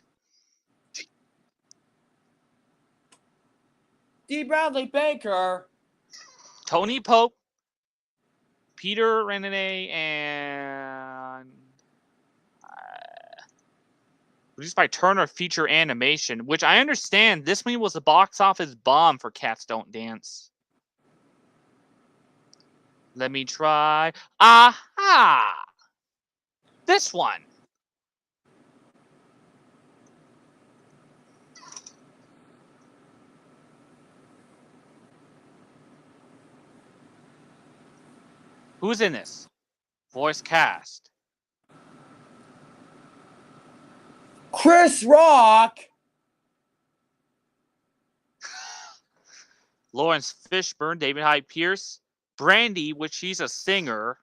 Speaker 1: D. Bradley Baker.
Speaker 5: Tony Pope, Peter Renane, and produced by Turner Feature Animation, which I understand this one was a box office bomb for Cats Don't Dance. Let me try. Aha! This one. Who's in this? Voice cast.
Speaker 1: Chris Rock.
Speaker 5: Lawrence Fishburne, David Hyde Pierce, Brandy, which she's a singer.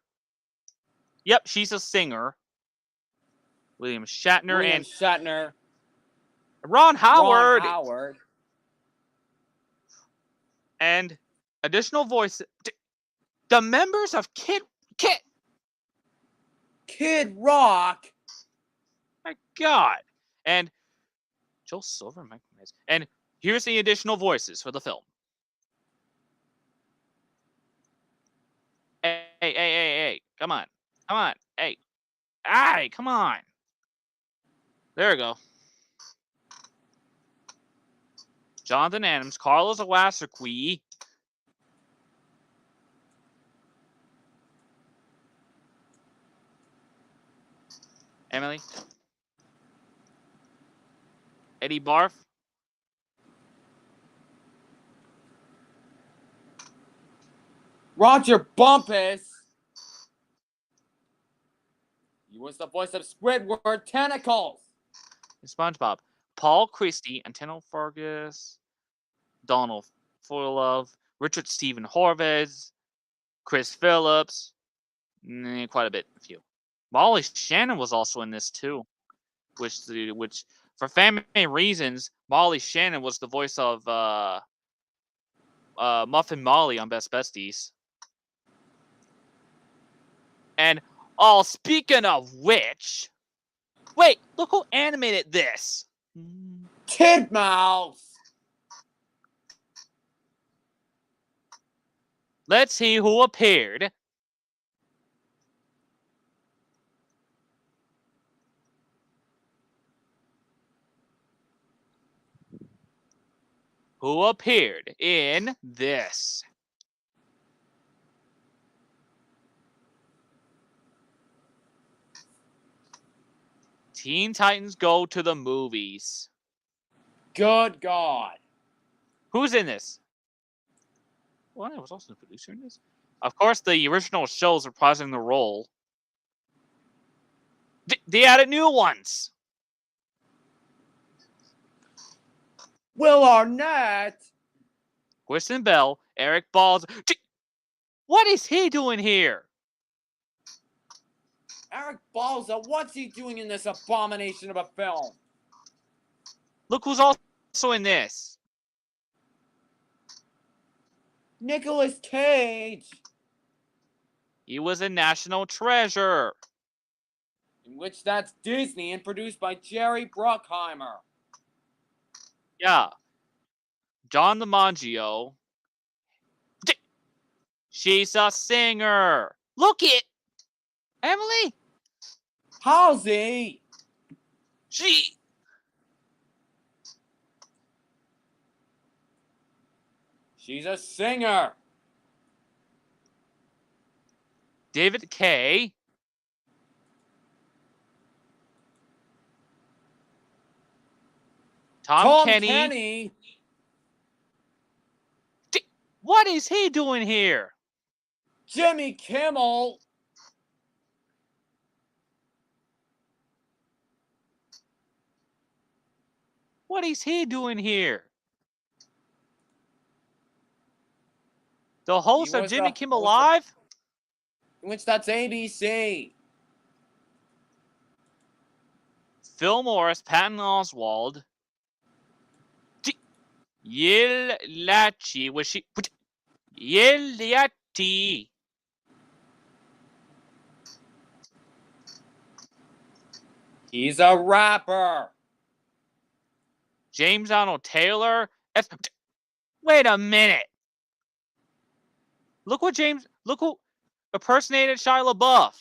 Speaker 5: Yep, she's a singer. William Shatner and
Speaker 1: Shatner.
Speaker 5: Ron Howard.
Speaker 1: Ron Howard.
Speaker 5: And additional voice. The members of Kid
Speaker 1: Rock.
Speaker 5: My God. And Joel Silver, Mike Myers. And here's the additional voices for the film. Hey. Come on. Hey. Come on. There we go. Jonathan Adams, Carlos Awasaquie. Emily. Eddie Barf.
Speaker 1: Roger Bumpus. He was the voice of Squidward Tentacles.
Speaker 5: SpongeBob. Paul Christie, Antonio Fergus, Donald Fullove, Richard Stephen Horvitz, Chris Phillips, quite a few. Molly Shannon was also in this too, which for family reasons, Molly Shannon was the voice of Muffin Molly on Best Besties. And speaking of which, wait, look who animated this.
Speaker 1: Titmouse.
Speaker 5: Let's see who appeared. Who appeared in this? Teen Titans Go to the Movies.
Speaker 1: Good God.
Speaker 5: Who's in this? Well, I was also the producer in this. Of course, the original shows reprising the role. They added new ones.
Speaker 1: Will Arnett.
Speaker 5: Kristen Bell, Eric Balls. What is he doing here?
Speaker 1: Eric Balza, what's he doing in this abomination of a film?
Speaker 5: Look who's also in this.
Speaker 1: Nicolas Cage.
Speaker 5: He was a national treasure.
Speaker 1: In which that's Disney and produced by Jerry Bruckheimer.
Speaker 5: Yeah. John DiMaggio. She's a singer. Look it. Emily.
Speaker 1: Halsey. She's a singer.
Speaker 5: David Kay. Tom Kenny. What is he doing here?
Speaker 1: Jimmy Kimmel.
Speaker 5: What is he doing here? The host of Jimmy Kimmel Live?
Speaker 1: In which that's ABC.
Speaker 5: Phil Morris, Patton Oswald. Yil Lachi. Was she? Yil Yati.
Speaker 1: He's a rapper.
Speaker 5: James Arnold Taylor. Wait a minute. Look who impersonated Shia LaBeouf.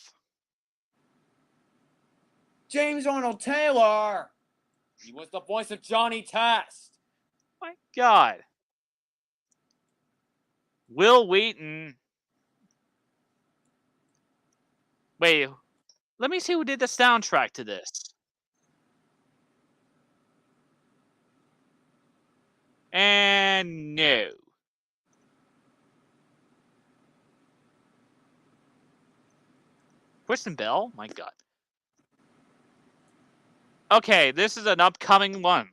Speaker 1: James Arnold Taylor. He was the voice of Johnny Test.
Speaker 5: My God. Will Wheaton. Wait, let me see who did the soundtrack to this. And no. Kristen Bell? My God. Okay, this is an upcoming one.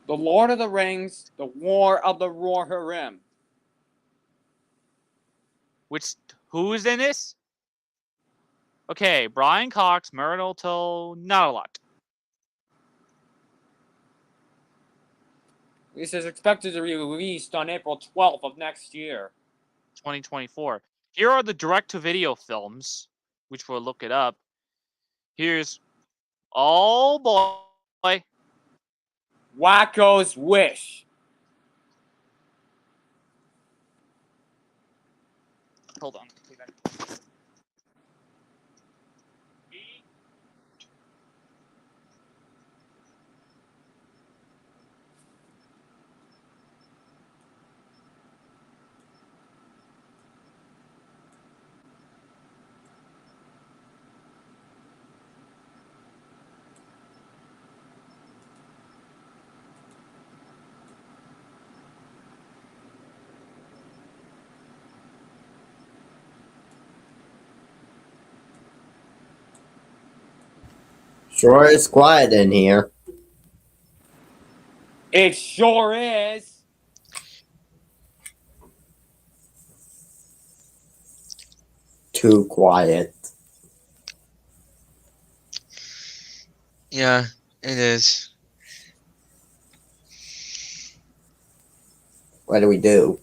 Speaker 1: The Lord of the Rings, The War of the Rohirrim.
Speaker 5: Who is in this? Okay, Brian Cox, Myrtle Till, not a lot.
Speaker 1: This is expected to be released on April 12th of next year.
Speaker 5: 2024. Here are the direct-to-video films, which we'll look it up. Here's, oh boy,
Speaker 1: Wacko's Wish.
Speaker 5: hold on.
Speaker 2: Sure is quiet in here.
Speaker 1: It sure is.
Speaker 2: Too quiet.
Speaker 4: Yeah, it is.
Speaker 2: What do we do?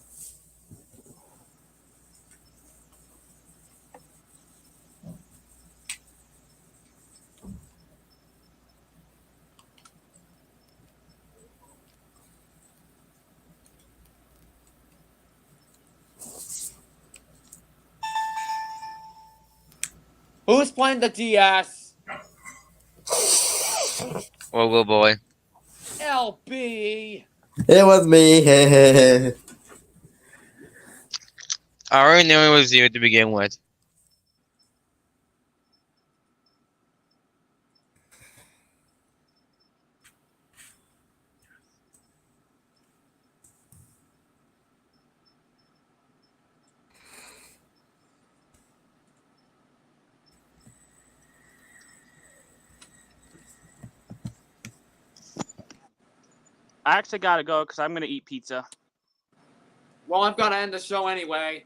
Speaker 1: Who's playing the DS?
Speaker 4: Or little boy.
Speaker 1: LB.
Speaker 2: It was me.
Speaker 4: I already knew it was you to begin with.
Speaker 5: I actually gotta go because I'm gonna eat pizza.
Speaker 1: Well, I've got to end the show anyway.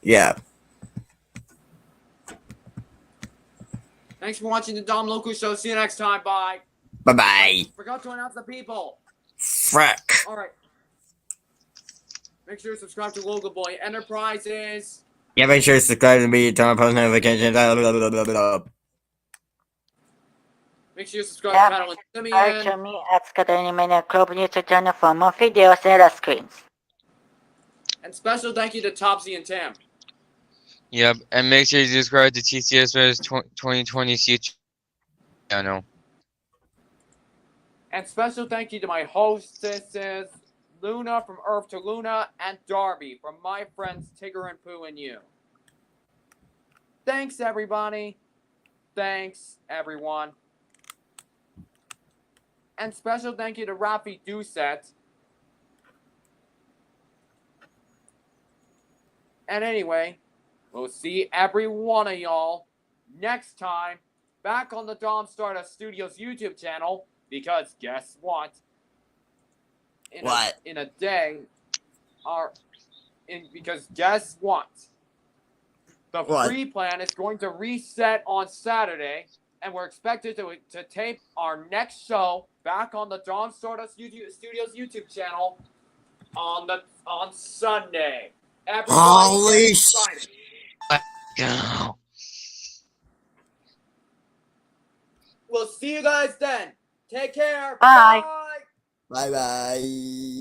Speaker 2: Yeah.
Speaker 1: Thanks for watching the Dom Locust Show. See you next time. Bye.
Speaker 2: Bye-bye.
Speaker 1: Forgot to announce the people.
Speaker 2: Frick.
Speaker 1: All right. Make sure to subscribe to Logo Boy Enterprises.
Speaker 2: Yeah, make sure to subscribe to me, turn on post notifications. Blah, blah, blah, blah, blah.
Speaker 1: Make sure you subscribe to Paddle and
Speaker 6: Subscribe
Speaker 1: Simeon.
Speaker 6: to me at Scadani Club YouTube channel for more videos and screens.
Speaker 1: And special thank you to Topsy and Tim.
Speaker 4: Yep, and make sure you subscribe to TCS 2020 YouTube channel.
Speaker 1: And special thank you to my hostesses, Luna from Earth to Luna, and Darby from my friends Tigger and Pooh and you. Thanks, everybody. Thanks, everyone. And special thank you to Rafi Doucette. And anyway, we'll see every one of y'all next time back on the Dom Stardust Studios YouTube channel. Because guess what?
Speaker 2: What?
Speaker 1: In a day, because guess what? The
Speaker 2: What?
Speaker 1: free plan is going to reset on Saturday, and we're expected to tape our next show back on the Dom Stardust Studios YouTube channel on Sunday. Everybody
Speaker 2: Holy
Speaker 1: get excited.
Speaker 4: Go.
Speaker 1: We'll see you guys then. Take care.
Speaker 6: Bye.
Speaker 1: Bye.
Speaker 2: Bye-bye.